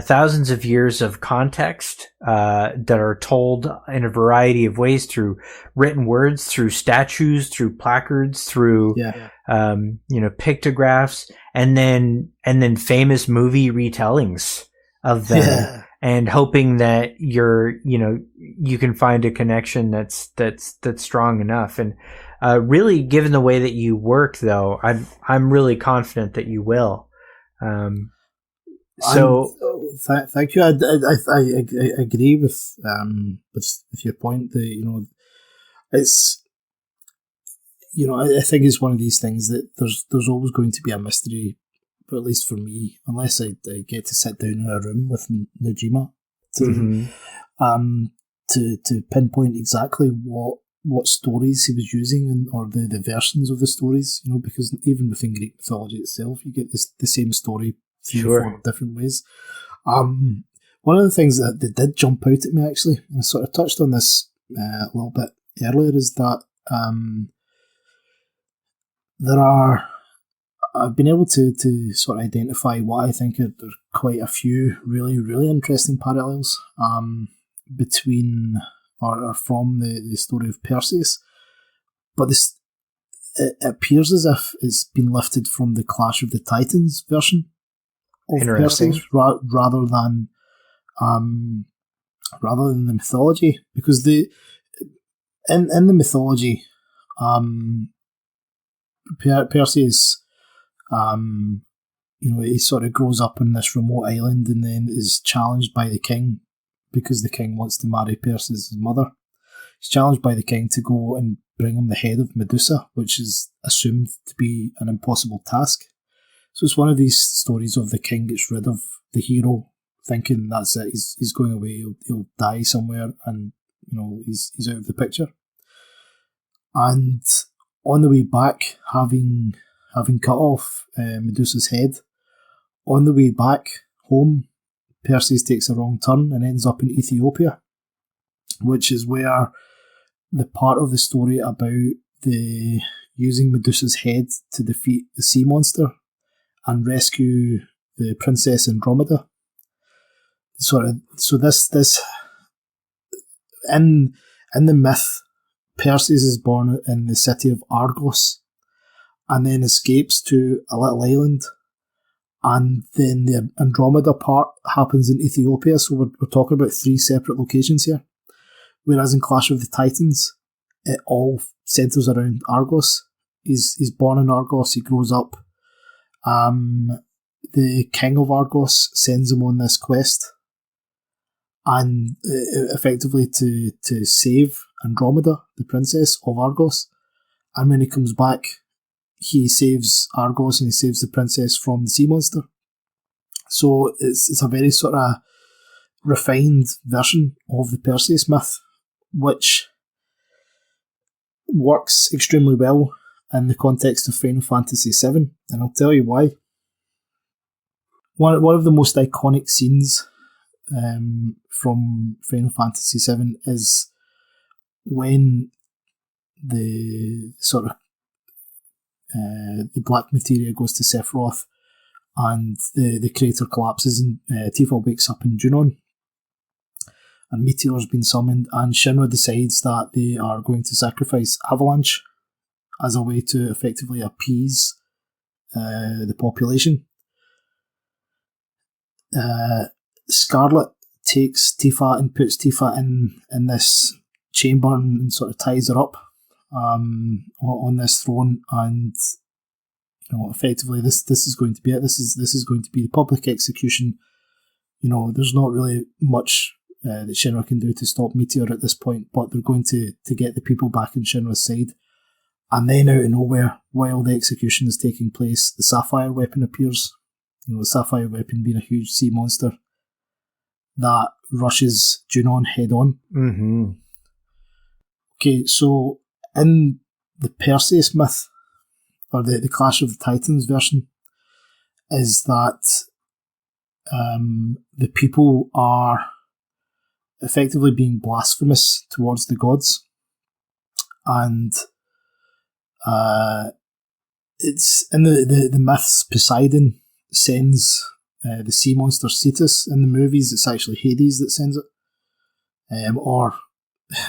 thousands of years of context that are told in a variety of ways through written words, through statues, through placards, through pictographs, and then famous movie retellings of them. Yeah. And hoping that you can find a connection that's strong enough. And really, given the way that you work, though, I'm really confident that you will. Thank you. I agree with your point. That it's I think it's one of these things that there's always going to be a mystery. But at least for me, unless I get to sit down in a room with Najima to pinpoint exactly what stories he was using or the versions of the stories, because even within Greek mythology itself, you get the same story three or four different ways. One of the things that did jump out at me, actually, and I sort of touched on this a little bit earlier, is that I've been able to sort of identify what I think are quite a few really, really interesting parallels between or from the story of Perseus. But it appears as if it's been lifted from the Clash of the Titans version of Perseus rather than the mythology. Because in the mythology, Perseus, he sort of grows up on this remote island and then is challenged by the king because the king wants to marry Perseus' mother. He's challenged by the king to go and bring him the head of Medusa, which is assumed to be an impossible task. So it's one of these stories of the king gets rid of the hero, thinking that's it, he's going away, he'll die somewhere, and he's out of the picture. And on the way back, having cut off Medusa's head, on the way back home, Perseus takes a wrong turn and ends up in Ethiopia, which is where the part of the story about the using Medusa's head to defeat the sea monster and rescue the princess Andromeda. So this in the myth, Perseus is born in the city of Argos, and then escapes to a little island, and then the Andromeda part happens in Ethiopia, so we're talking about 3 separate locations here. Whereas in Clash of the Titans, it all centres around Argos. He's born in Argos, he grows up. The king of Argos sends him on this quest, and effectively to save Andromeda, the princess of Argos. And when he comes back, he saves Argos and he saves the princess from the sea monster. So it's a very sort of refined version of the Perseus myth, which works extremely well in the context of Final Fantasy VII, and I'll tell you why. One of the most iconic scenes from Final Fantasy VII is when the sort of the black materia goes to Sephiroth and the crater collapses and Tifa wakes up in Junon and Meteor's been summoned, and Shinra decides that they are going to sacrifice Avalanche as a way to effectively appease the population. Scarlet takes Tifa and puts Tifa in this chamber and sort of ties her up on this throne, and effectively this is going to be it. This is going to be the public execution. There's not really much that Shinra can do to stop Meteor at this point, but they're going to get the people back on Shinra's side. And then out of nowhere, while the execution is taking place, the Sapphire weapon appears the sapphire weapon being a huge sea monster that rushes Junon head on. Mm-hmm. Okay, so in the Perseus myth, or the Clash of the Titans version, is that the people are effectively being blasphemous towards the gods, and it's in the myths. Poseidon sends the sea monster Cetus. In the movies, it's actually Hades that sends it, or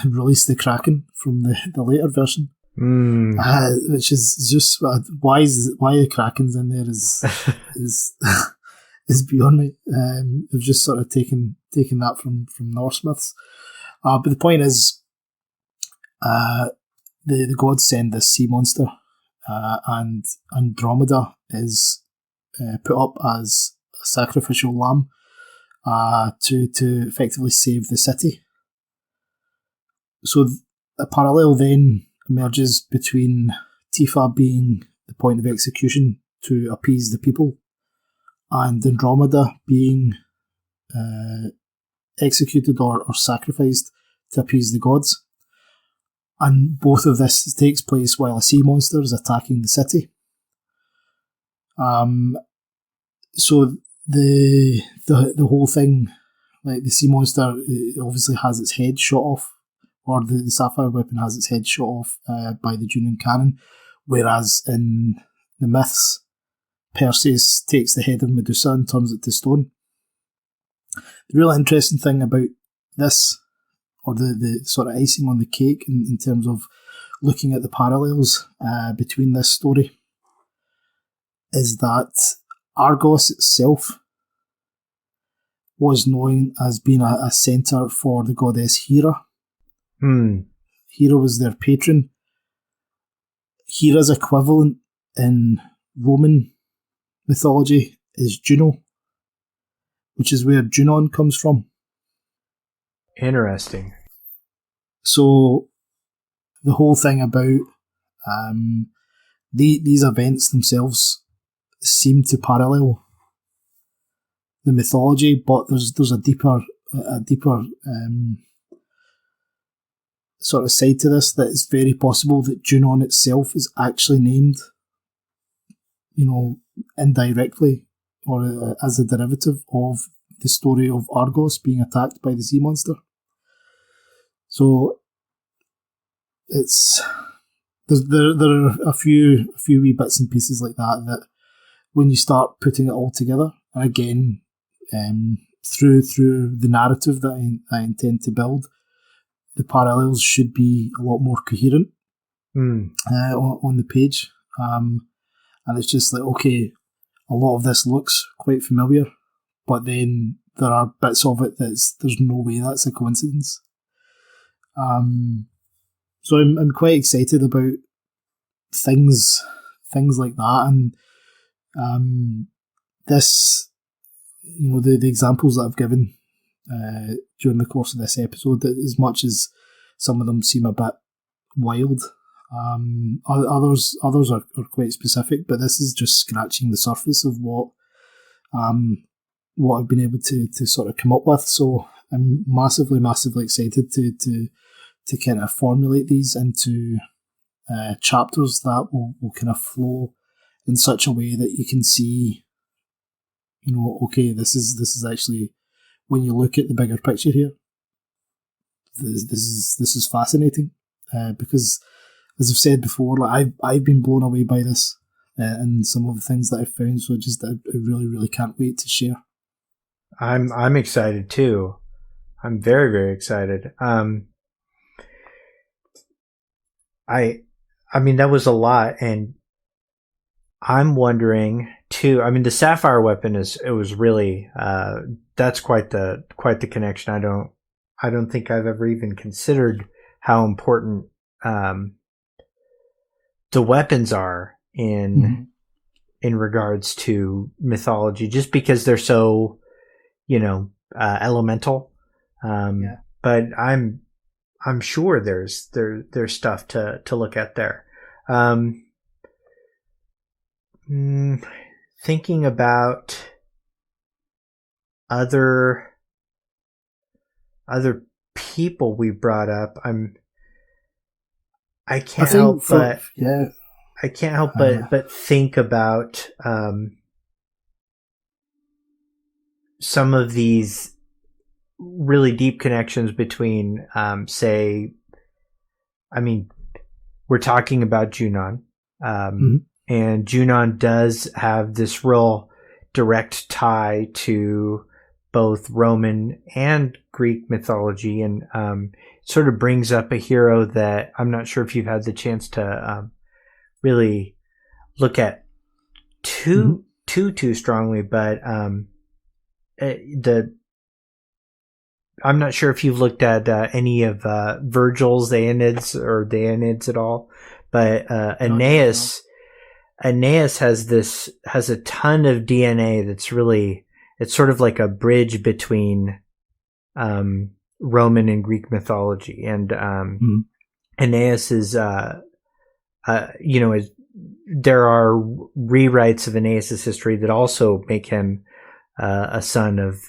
release the Kraken from the later version, which is just why the Kraken's in there is is beyond me. They've just sort of taken that from Norse myths, but the point is, the gods send this sea monster, and Andromeda is put up as a sacrificial lamb to effectively save the city. So a parallel then emerges between Tifa being the point of execution to appease the people, and Andromeda being executed or sacrificed to appease the gods. And both of this takes place while a sea monster is attacking the city. So the whole thing, like the sea monster, obviously has its head shot off, or the sapphire weapon has its head shot off by the Junon cannon, whereas in the myths, Perseus takes the head of Medusa and turns it to stone. The real interesting thing about this, or the sort of icing on the cake in terms of looking at the parallels between this story, is that Argos itself was known as being a centre for the goddess Hera. Hera was their patron. Hera's equivalent in Roman mythology is Juno, which is where Junon comes from. Interesting. So the whole thing about these events themselves seem to parallel the mythology, but there's a deeper sort of side to this, that it's very possible that Junon itself is actually named, indirectly or as a derivative of the story of Argos being attacked by the sea monster. So there are a few wee bits and pieces like that when you start putting it all together, and again, through the narrative that I intend to build, the parallels should be a lot more coherent on the page. And it's just like, okay, a lot of this looks quite familiar, but then there are bits of it there's no way that's a coincidence. So I'm quite excited about things like that, and this, the examples that I've given during the course of this episode, as much as some of them seem a bit wild, others are quite specific, but this is just scratching the surface of what I've been able to sort of come up with. So I'm massively excited to kind of formulate these into chapters that will kind of flow in such a way that you can see, okay, this is actually, when you look at the bigger picture here, this is fascinating, because, as I've said before, like I've been blown away by this and some of the things that I've found. So I really can't wait to share. I'm excited too. I'm very, very excited. I mean, that was a lot, and I'm wondering too. I mean, the sapphire weapon was really that's quite the connection. I don't think I've ever even considered how important the weapons are in regards to mythology, just because they're so elemental. But I'm sure there's stuff to look at there. thinking about other people we brought up, I can't help but think about some of these really deep connections between, we're talking about Junon, and Junon does have this real direct tie to both Roman and Greek mythology, and sort of brings up a hero that I'm not sure if you've had the chance to really look at too strongly, but I'm not sure if you've looked at any of Virgil's Aeneid at all, but Aeneas has a ton of DNA that's really, it's sort of like a bridge between Roman and Greek mythology, and Aeneas is there are rewrites of Aeneas' history that also make him a son of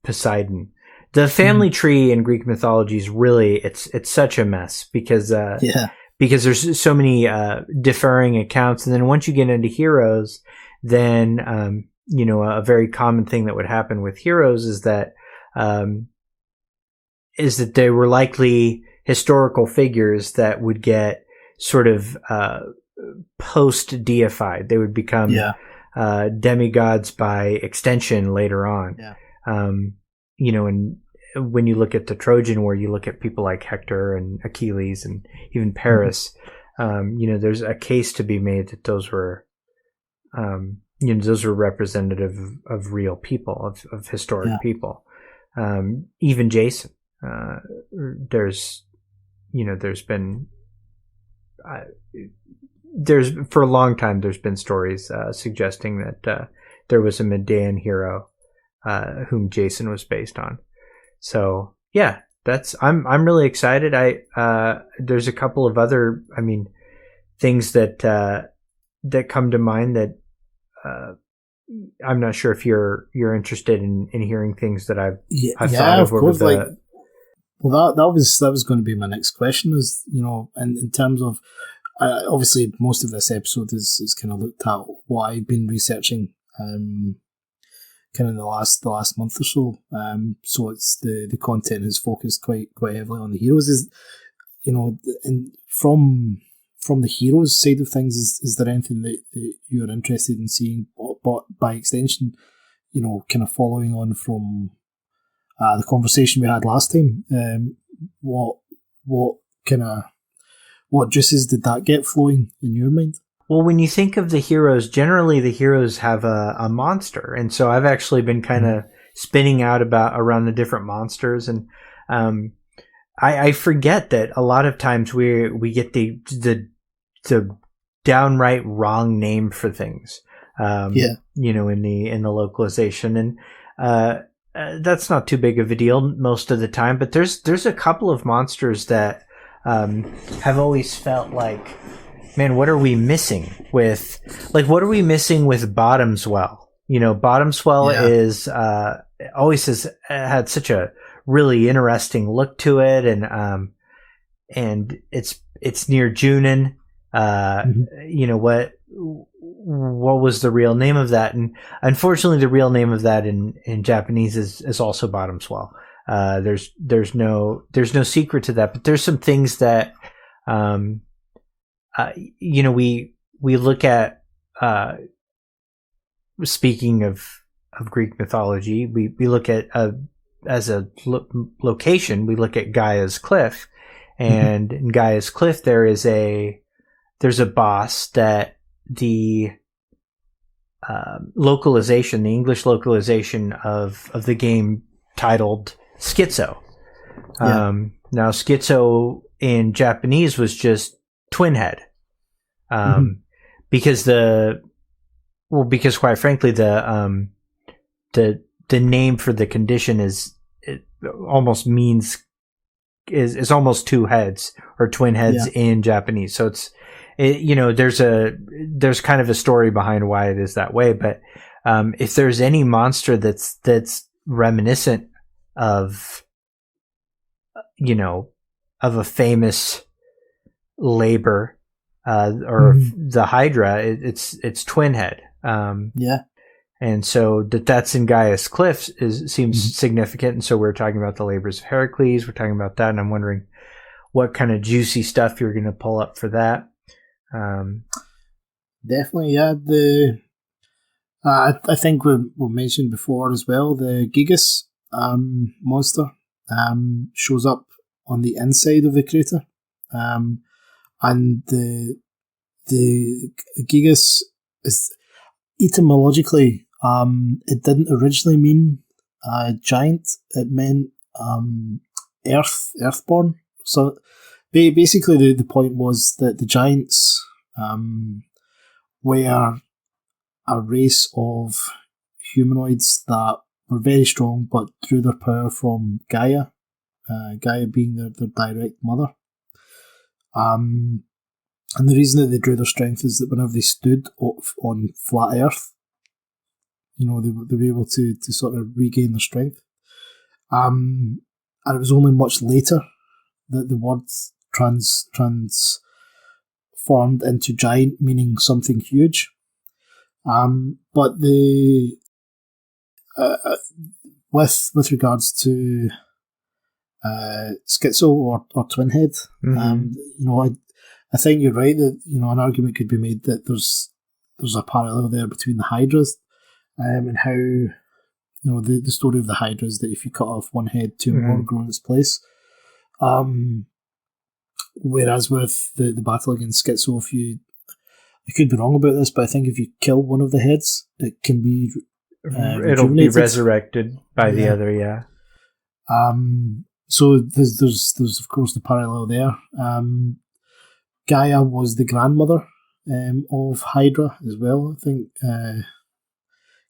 Poseidon. The family tree in Greek mythology is really, it's such a mess because there's so many differing accounts, and then once you get into heroes, then a very common thing that would happen with heroes is that they were likely historical figures that would get sort of post deified. They would become demigods by extension later on. And when you look at the Trojan War, you look at people like Hector and Achilles and even Paris. There's a case to be made that those were representative of real people, of historic people. Even Jason. There's been for a long time there's been stories suggesting that there was a Median hero whom Jason was based on. So yeah, I'm really excited. There's a couple of other things that come to mind that I'm not sure if you're interested in hearing things that I've thought of over the. Well, that was going to be my next question. Is in terms of obviously most of this episode is kind of looked at what I've been researching, kind of in the last month or so. So it's the content is focused quite heavily on the heroes. Is and from the heroes side of things, is there anything that you're interested in seeing? But by extension, kind of following on from the conversation we had last time, what juices did that get flowing in your mind? Well, when you think of the heroes, generally the heroes have a monster, and so I've actually been kind of spinning out around the different monsters, and I forget that a lot of times we get the downright wrong name for things. In the localization, and that's not too big of a deal most of the time. But there's a couple of monsters that have always felt like, man, what are we missing with Bottomswell? Bottomswell is always has had such a really interesting look to it, and it's near Junon. What was the real name of that? And unfortunately, the real name of that in Japanese is also Bottomswell. There's no secret to that, but there's some things that we look at. Speaking of Greek mythology, we look at as a location. We look at Gaia's Cliff, and in Gaia's Cliff there's a boss that the localization, the English localization of the game titled Schizo. Now Schizo in Japanese was just twin head. Because quite frankly the name for the condition is almost two heads or twin heads in Japanese. So there's kind of a story behind why it is that way. But if there's any monster that's reminiscent of, of a famous labor, or the Hydra, it's Twin Head. Yeah. And so that's in Gaia's Cliffs seems significant. And so we're talking about the labors of Heracles. We're talking about that. And I'm wondering what kind of juicy stuff you're going to pull up for that. Definitely, yeah. I think we mentioned before as well, the Gigas monster shows up on the inside of the crater. And the Gigas is etymologically, it didn't originally mean giant. It meant earthborn. So basically, the point was that the giants were a race of humanoids that were very strong, but drew their power from Gaia. Gaia being their direct mother. And the reason that they drew their strength is that whenever they stood on flat Earth, they were able to sort of regain their strength. And it was only much later that the word transformed into giant, meaning something huge. But with regards to Schizo or Twin Head, I think you're right that an argument could be made that there's a parallel there between the Hydras, and how the story of the Hydra is that if you cut off one head, two more grow in its place. Whereas with the battle against Schizo, I could be wrong about this, but I think if you kill one of the heads, it can be it'll be resurrected by the other. Yeah. So there's of course the parallel there. Gaia was the grandmother of Hydra as well. I think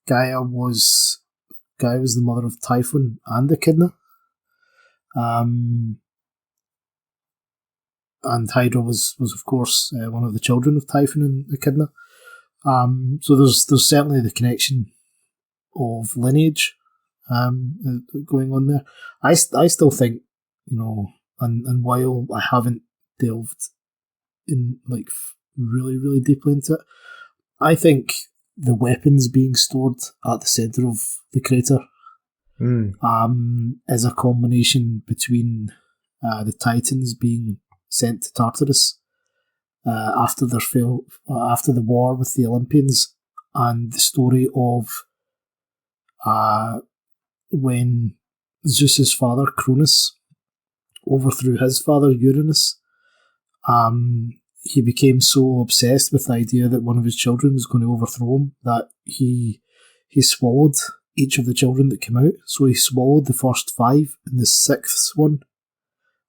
Gaia was the mother of Typhon and Echidna. And Hydra was of course one of the children of Typhon and Echidna. So there's certainly the connection of lineage going on there. I still think, and while I haven't delved in really, really deeply into it, I think the weapons being stored at the centre of the crater is a combination between the Titans being sent to Tartarus after the war with the Olympians, and the story of when Zeus's father Cronus overthrew his father Uranus. He became so obsessed with the idea that one of his children was going to overthrow him that he swallowed each of the children that came out. So he swallowed the first 5, and the 6th one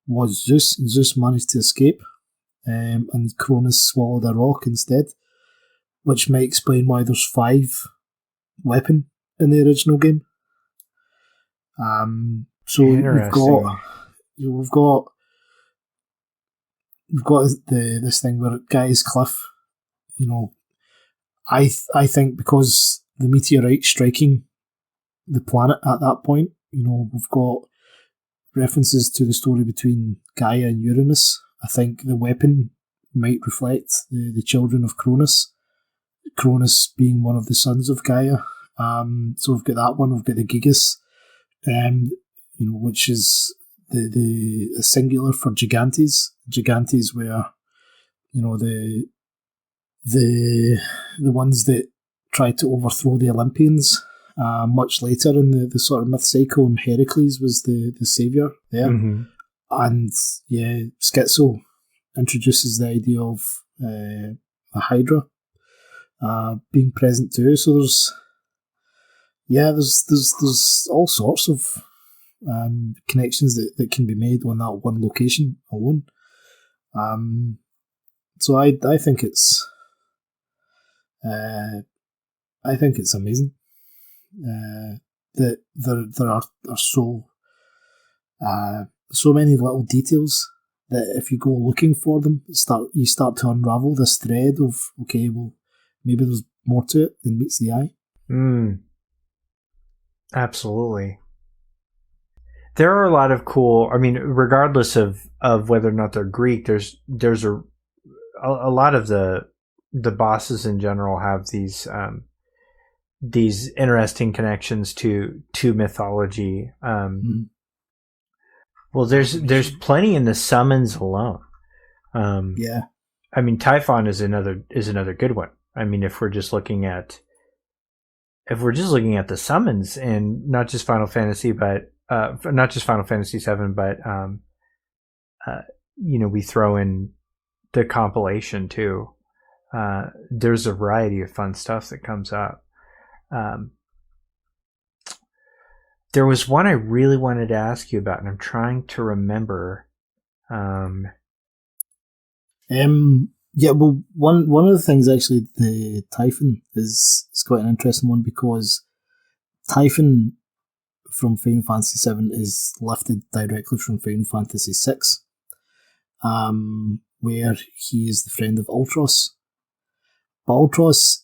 was Zeus, and Zeus managed to escape, and Cronus swallowed a rock instead, which might explain why there's 5 weapon in the original game. So we've got this thing where Gaia's Cliff, I think because the meteorite striking the planet at that point, we've got references to the story between Gaia and Uranus. I think the weapon might reflect the children of Cronus being one of the sons of Gaia. So we've got that one. We've got the Gigas, which is the singular for Gigantes. Gigantes were, the ones that tried to overthrow the Olympians much later in the sort of myth cycle, and Heracles was the saviour there. And Schizo introduces the idea of a Hydra being present too. So there's all sorts of connections that can be made on that one location alone. So I think it's amazing that there are so many little details that if you go looking for them, you start to unravel this thread of, okay, well, maybe there's more to it than meets the eye. Absolutely. There are a lot of cool, I mean, regardless of whether or not they're Greek, there's a lot of the bosses in general have these interesting connections to mythology. Well, there's plenty in the summons alone. Yeah. I mean, Typhon is another good one. I mean, if we're just looking at the summons, and not just Final Fantasy, but not just Final Fantasy VII, but we throw in the compilation too. There's a variety of fun stuff that comes up. There was one I really wanted to ask you about, and I'm trying to remember. Yeah, well, one of the things, actually, the Typhon is quite an interesting one, because Typhon from Final Fantasy VII is lifted directly from Final Fantasy VI, where he is the friend of Ultros. But Ultros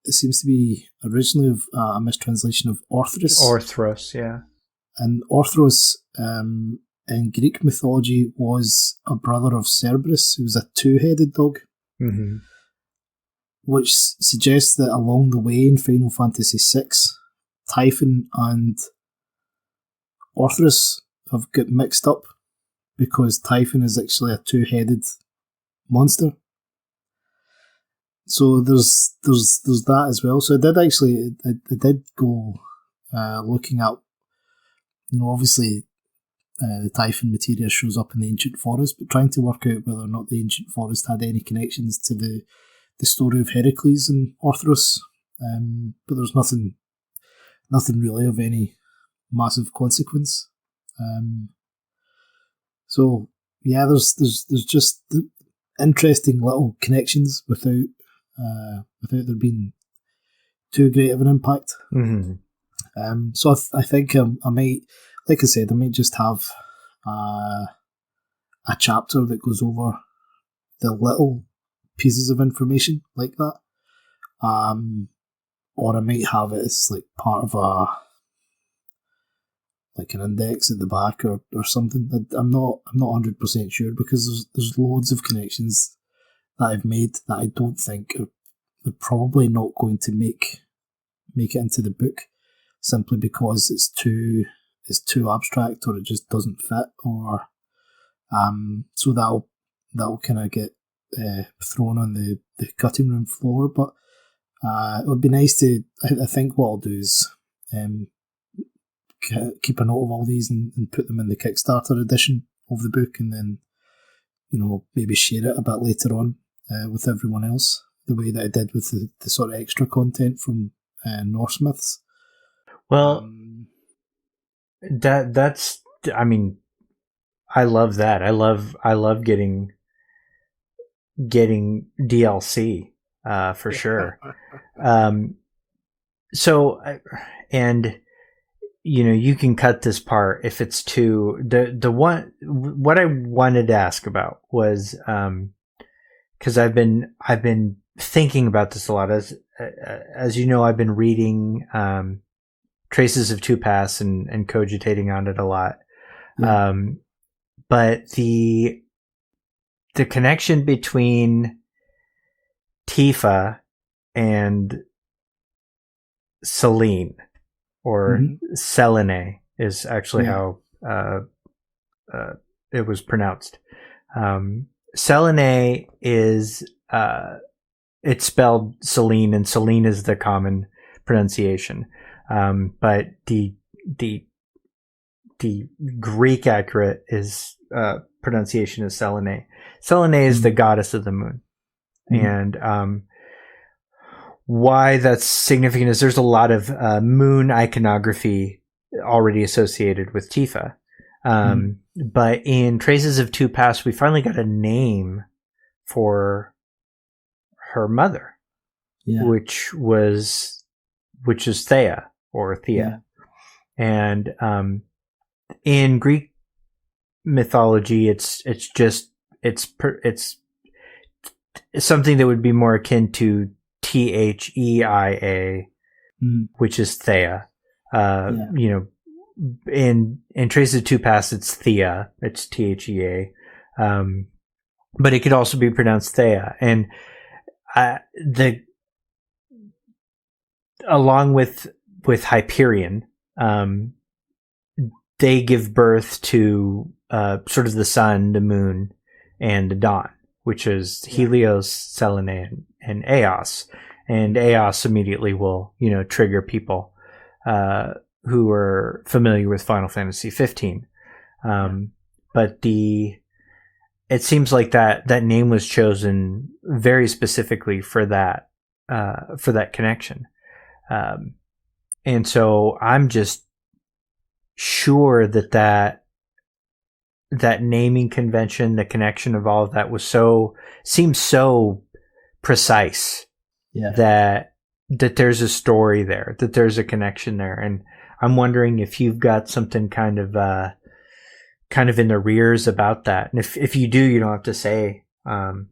seems to be originally a mistranslation of Orpheus. Orthros, yeah. And Orthros, in Greek mythology, was a brother of Cerberus, who was a two-headed dog. Mm-hmm. Which suggests that along the way in Final Fantasy VI, Typhon and Orpheus have got mixed up, because Typhon is actually a two-headed monster. So there's that as well. So I did go looking at, obviously the Typhon materia shows up in the Ancient Forest, but trying to work out whether or not the Ancient Forest had any connections to the story of Heracles and Orpheus. But there's nothing really of any massive consequence. So yeah, there's just interesting little connections without there being too great of an impact. Mm-hmm. So I think I might, like I said, I might just have a chapter that goes over the little pieces of information like that, or I might have it as like part of an index at the back or something. I'm not 100% sure, because there's loads of connections that I've made that I don't think they're probably not going to make it into the book, simply because it's too abstract, or it just doesn't fit, or so that'll kind of get thrown on the cutting room floor. But it would be nice to. I think what I'll do is keep a note of all these and put them in the Kickstarter edition of the book, and then maybe share it a bit later on with everyone else, the way that I did with the sort of extra content from Norse myths. Well, that's. I mean, I love that. I love getting DLC for sure. So, and you can cut this part if it's too. The one what I wanted to ask about was because I've been thinking about this a lot, as I've been reading Traces of Two Paths and cogitating on it a lot. Yeah. But the connection between Tifa and Selene, or Selene, is actually how it was pronounced. Selene is it's spelled Selene, and Selene is the common pronunciation. But the Greek accurate is pronunciation is Selene. Selene is the goddess of the moon, and why that's significant is there's a lot of moon iconography already associated with Tifa. But in Traces of Two Paths, we finally got a name for her mother, which is Thea, or Thea. Yeah. And in Greek mythology. It's something that would be more akin to Theia, which is Thea. You know, in Traces of Two Paths, it's Thea. It's Thea. But it could also be pronounced Thea. And along with Hyperion, they give birth to sort of the sun, the moon, and the dawn, which is Helios, Selene, and Eos. And Eos immediately will, you know, trigger people who are familiar with Final Fantasy 15. But it seems like that name was chosen very specifically for that connection. And so I'm just sure that naming convention, the connection of all of that seems so precise. That there's a story there, that there's a connection there. And I'm wondering if you've got something kind of in the rears about that. And if you do, you don't have to say. Well,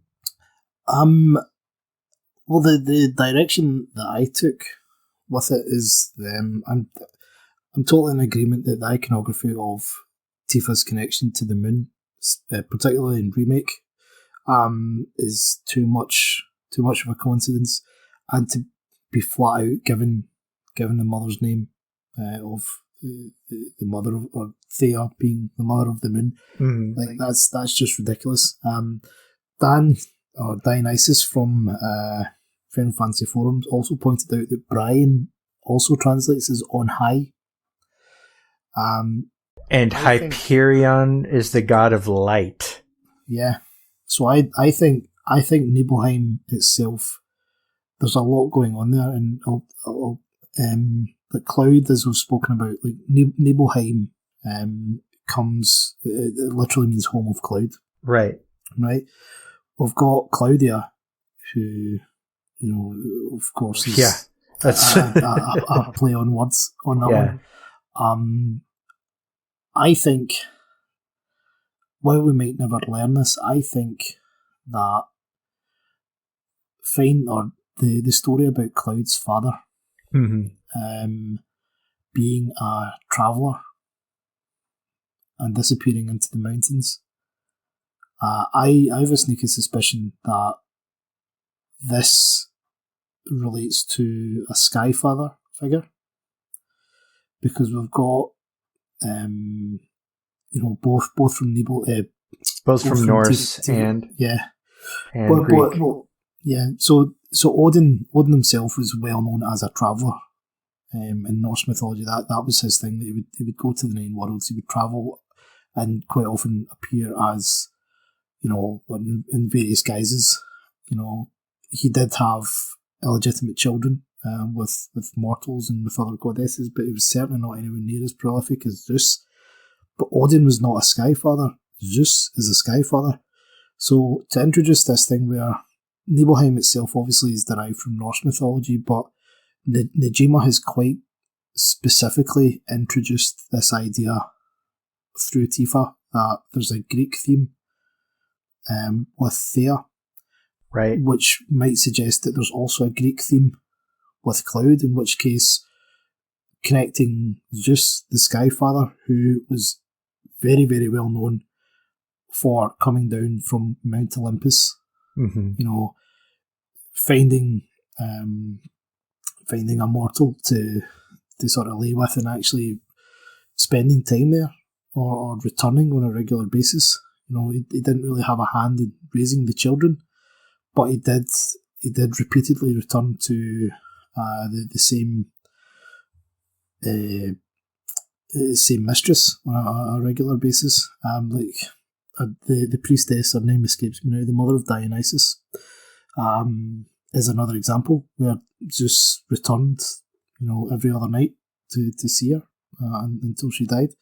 the direction that I took with it is I'm totally in agreement that the iconography of Tifa's connection to the moon, particularly in Remake, is too much of a coincidence, and to be flat out given the mother's name of the mother of, or Thea being the mother of the moon, like that's just ridiculous. Dionysus from Final Fantasy forums also pointed out that Brian also translates as on high. And Hyperion is the god of light. Yeah. So I think Nibelheim itself, there's a lot going on there, and the Cloud, as we've spoken about, like Nibelheim comes, it literally means home of Cloud. Right. We've got Claudia, who, you know, of course is that's a play on words on that one. I think, while we might never learn this, I think that the story about Cloud's father being a traveller and disappearing into the mountains, I have a sneaky suspicion that this relates to a Skyfather figure, because we've got both from both from Norse and Greek. So Odin himself was well known as a traveller in Norse mythology. That was his thing. That he would go to the nine worlds. He would travel and quite often appear as, you know, in various guises. You know, he did have illegitimate children with mortals and with other goddesses, but he was certainly not anywhere near as prolific as Zeus. But Odin was not a Skyfather. Zeus is a Skyfather. So to introduce this thing where Nibelheim itself obviously is derived from Norse mythology, but Najima has quite specifically introduced this idea through Tifa that there's a Greek theme with Thea, right? Which might suggest that there's also a Greek theme with Cloud, in which case connecting Zeus, the Skyfather, who was very, very well known for coming down from Mount Olympus, you know, finding a mortal to sort of lay with and actually spending time there or returning on a regular basis. You know, he didn't really have a hand in raising the children, but he did repeatedly return to the same mistress on a regular basis. The priestess, her name escapes me now, the mother of Dionysus, is another example where Zeus returned, you know, every other night to see her until she died.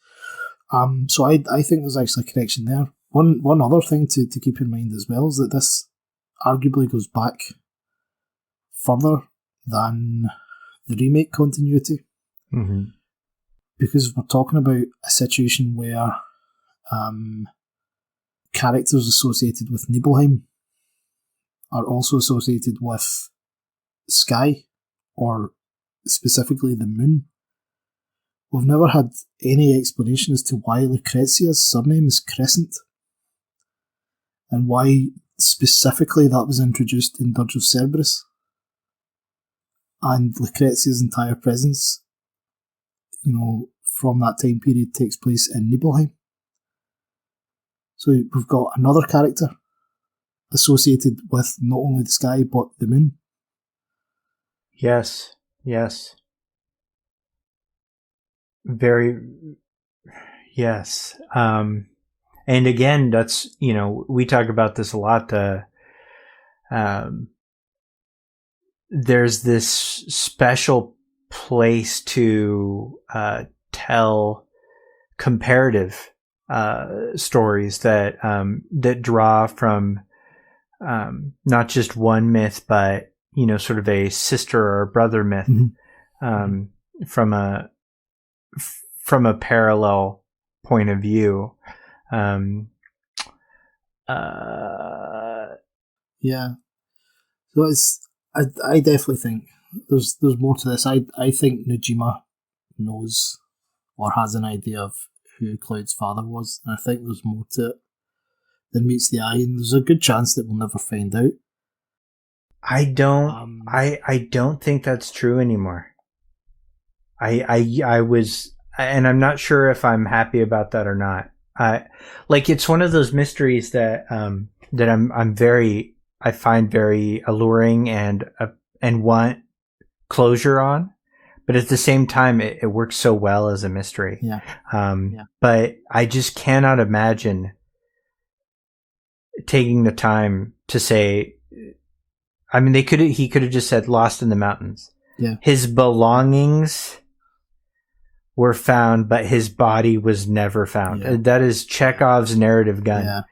So I think there's actually a connection there. One other thing to keep in mind as well is that this arguably goes back further than the remake continuity, because we're talking about a situation where characters associated with Nibelheim are also associated with sky, or specifically the moon. We've never had any explanation as to why Lucrezia's surname is Crescent, and why specifically that was introduced in Dirge of Cerberus. And Lucrezia's entire presence, from that time period takes place in Nibelheim. So we've got another character associated with not only the sky, but the moon. Yes. Very, yes. And again, that's, we talk about this a lot. There's this special place to tell comparative stories that draw from not just one myth, but sort of a sister or brother myth, from a parallel point of view. Yeah. So I definitely think there's more to this. I think Nojima knows or has an idea of who Cloud's father was, and I think there's more to it than meets the eye, and there's a good chance that we'll never find out. I don't think that's true anymore. I was, and I'm not sure if I'm happy about that or not. It's one of those mysteries that I find very alluring and want closure on, but at the same time, it works so well as a mystery. Yeah. But I just cannot imagine taking the time to say, I mean, he could have just said lost in the mountains. Yeah. His belongings were found, but his body was never found. Yeah. That is Chekhov's narrative gun.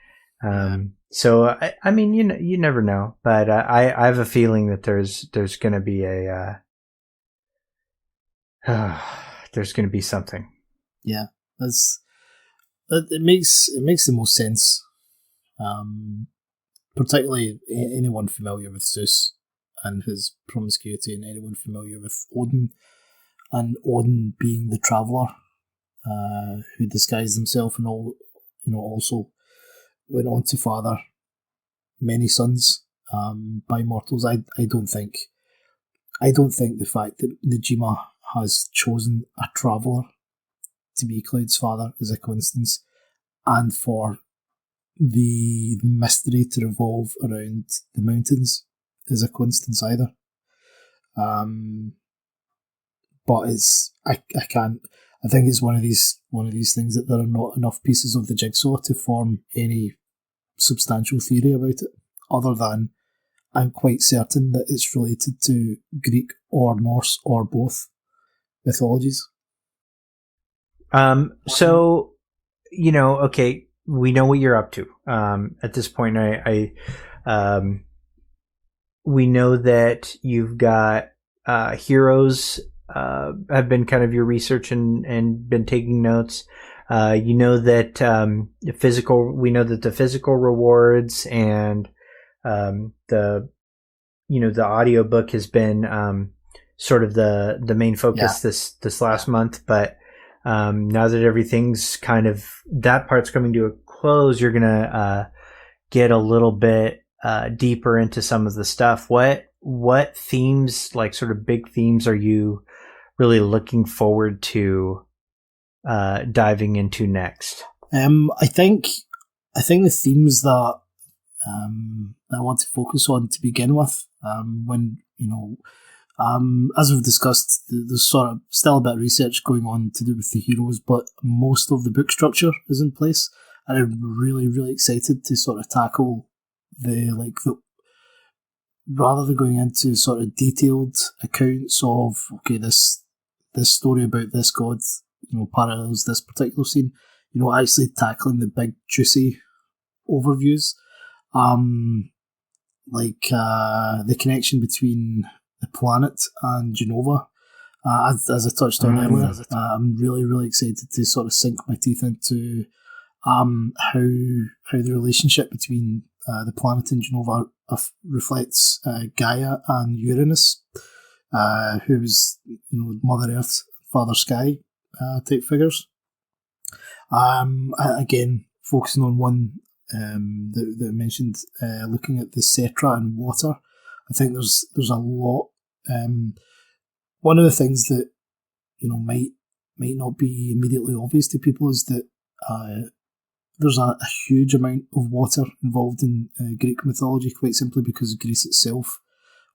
Yeah. So, I mean, you never know, but I have a feeling that there's going to be there's going to be something. Yeah, it makes the most sense. Particularly anyone familiar with Zeus and his promiscuity, and anyone familiar with Odin, and Odin being the traveller who disguised himself and also went on to father many sons by mortals. I don't think the fact that Nojima has chosen a traveller to be Cloud's father is a coincidence, and for the mystery to revolve around the mountains is a coincidence either. But I think it's one of these things that there are not enough pieces of the jigsaw to form any substantial theory about it, other than I'm quite certain that it's related to Greek or Norse or both mythologies. So, okay, we know what you're up to. At this point, we know that you've got heroes have been kind of your research and been taking notes. We know that the physical rewards and the audiobook has been sort of the main focus this last month, but now that everything's kind of, that part's coming to a close, you're gonna get a little bit deeper into some of the stuff. What themes, like sort of big themes, are you really looking forward to diving into next? I think the themes that I want to focus on to begin with, as we've discussed, there's sort of still a bit of research going on to do with the heroes, but most of the book structure is in place, and I'm really, really excited to sort of tackle the rather than going into sort of detailed accounts of, okay, this story about this god, parallels this particular scene, actually tackling the big juicy overviews, the connection between the planet and Genova, as I touched on earlier. I'm really, really excited to sort of sink my teeth into how the relationship between the planet in Genova reflects Gaia and Uranus, who's Mother Earth, Father Sky type figures. Again, focusing on one that I mentioned, looking at the Cetra and water. I think there's a lot. One of the things that might not be immediately obvious to people is that there's a huge amount of water involved in Greek mythology, quite simply because Greece itself,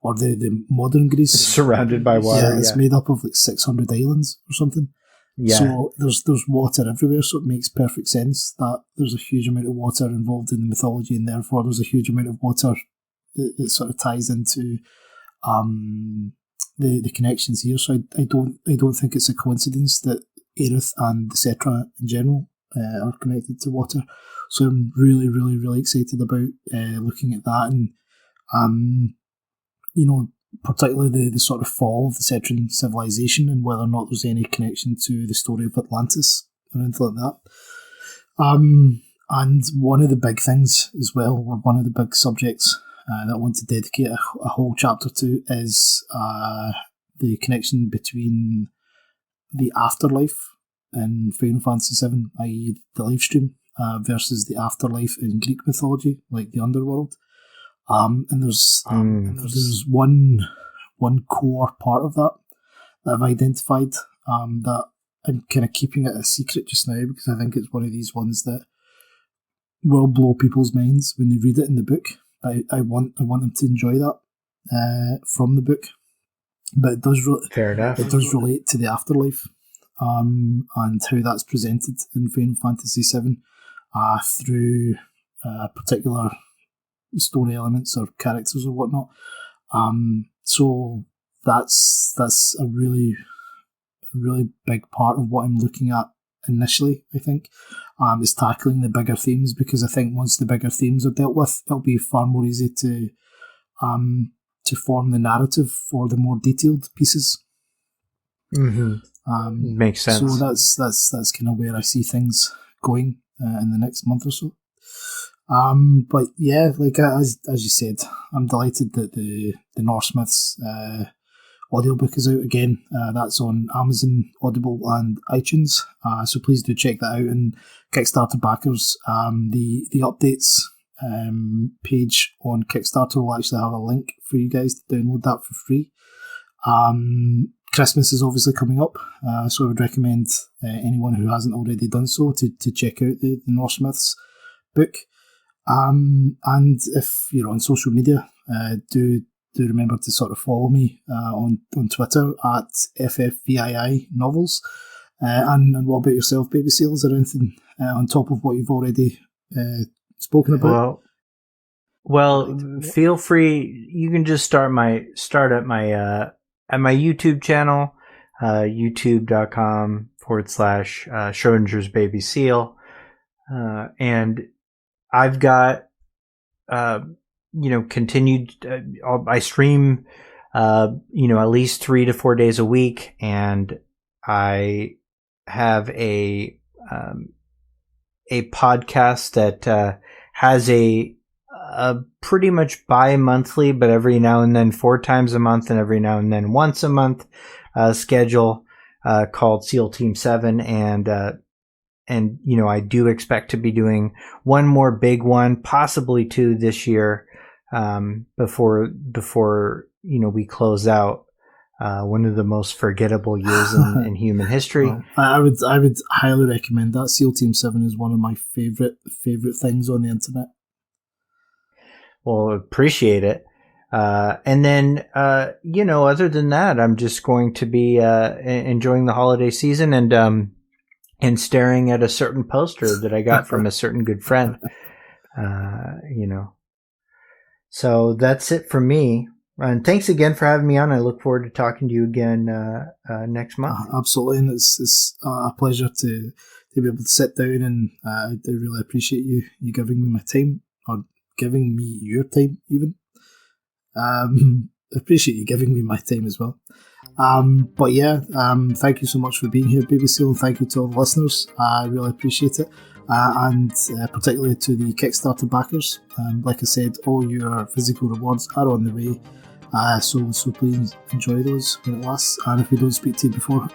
or the modern Greece, is surrounded by water. It's made up of like 600 islands or something. Yeah. So there's water everywhere, so it makes perfect sense that there's a huge amount of water involved in the mythology, and therefore there's a huge amount of water that sort of ties into the connections here. So I don't think it's a coincidence that Aerith and the Cetra in general are connected to water. So I'm really, really, really excited about looking at that, and particularly the sort of fall of the Cetran civilization and whether or not there's any connection to the story of Atlantis or anything like that. And one of the big things as well, or one of the big subjects that I want to dedicate a whole chapter to, is the connection between the afterlife in Final Fantasy VII, i.e. the live stream, versus the afterlife in Greek mythology, like the underworld. And there's one core part of that I've identified that I'm kind of keeping it a secret just now, because I think it's one of these ones that will blow people's minds when they read it in the book. I want them to enjoy that from the book, but it does fair enough. It does relate to the afterlife and how that's presented in Final Fantasy VII through particular story elements or characters or whatnot. So that's a really big part of what I'm looking at initially, I think, is tackling the bigger themes, because I think once the bigger themes are dealt with, it'll be far more easy to form the narrative for the more detailed pieces. Mm-hmm. Makes sense. So that's kind of where I see things going in the next month or so. But yeah, like as you said, I'm delighted that the Norse Myths audiobook is out again. That's on Amazon, Audible and iTunes. So please do check that out. And Kickstarter backers, the updates page on Kickstarter will actually have a link for you guys to download that for free. Christmas is obviously coming up, so I would recommend anyone who hasn't already done so to check out the Norse Myths book. And if you're on social media, do remember to sort of follow me on Twitter at FFVII novels. And what about yourself, Babyseal? Is there anything on top of what you've already spoken about? Well, feel free. You can just start at my YouTube channel, youtube.com/Schrodingersbabyseal, and I've got, continued, I stream, at least 3 to 4 days a week, and I have a podcast that has a pretty much bi-monthly, but every now and then 4 times a month and every now and then once a month schedule called SEAL Team 7, and I do expect to be doing one more big one, possibly 2 this year, before we close out one of the most forgettable years in human history. Well, I would highly recommend that. SEAL Team 7 is one of my favorite things on the internet. Well, appreciate it. And then, other than that, I'm just going to be enjoying the holiday season and staring at a certain poster that I got from a certain good friend. So that's it for me. And thanks again for having me on. I look forward to talking to you again next month. Absolutely, and it's a pleasure to be able to sit down, and I do really appreciate you giving me my time, or giving me your time even. I appreciate you giving me my time as well. But yeah, thank you so much for being here, Babyseal, and thank you to all the listeners. I really appreciate it. and particularly to the Kickstarter backers. Like I said, all your physical rewards are on the way, so please enjoy those when it lasts. And if we don't speak to you before,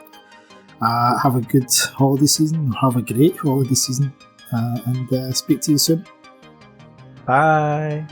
have a good holiday season, or have a great holiday season, and speak to you soon. Bye.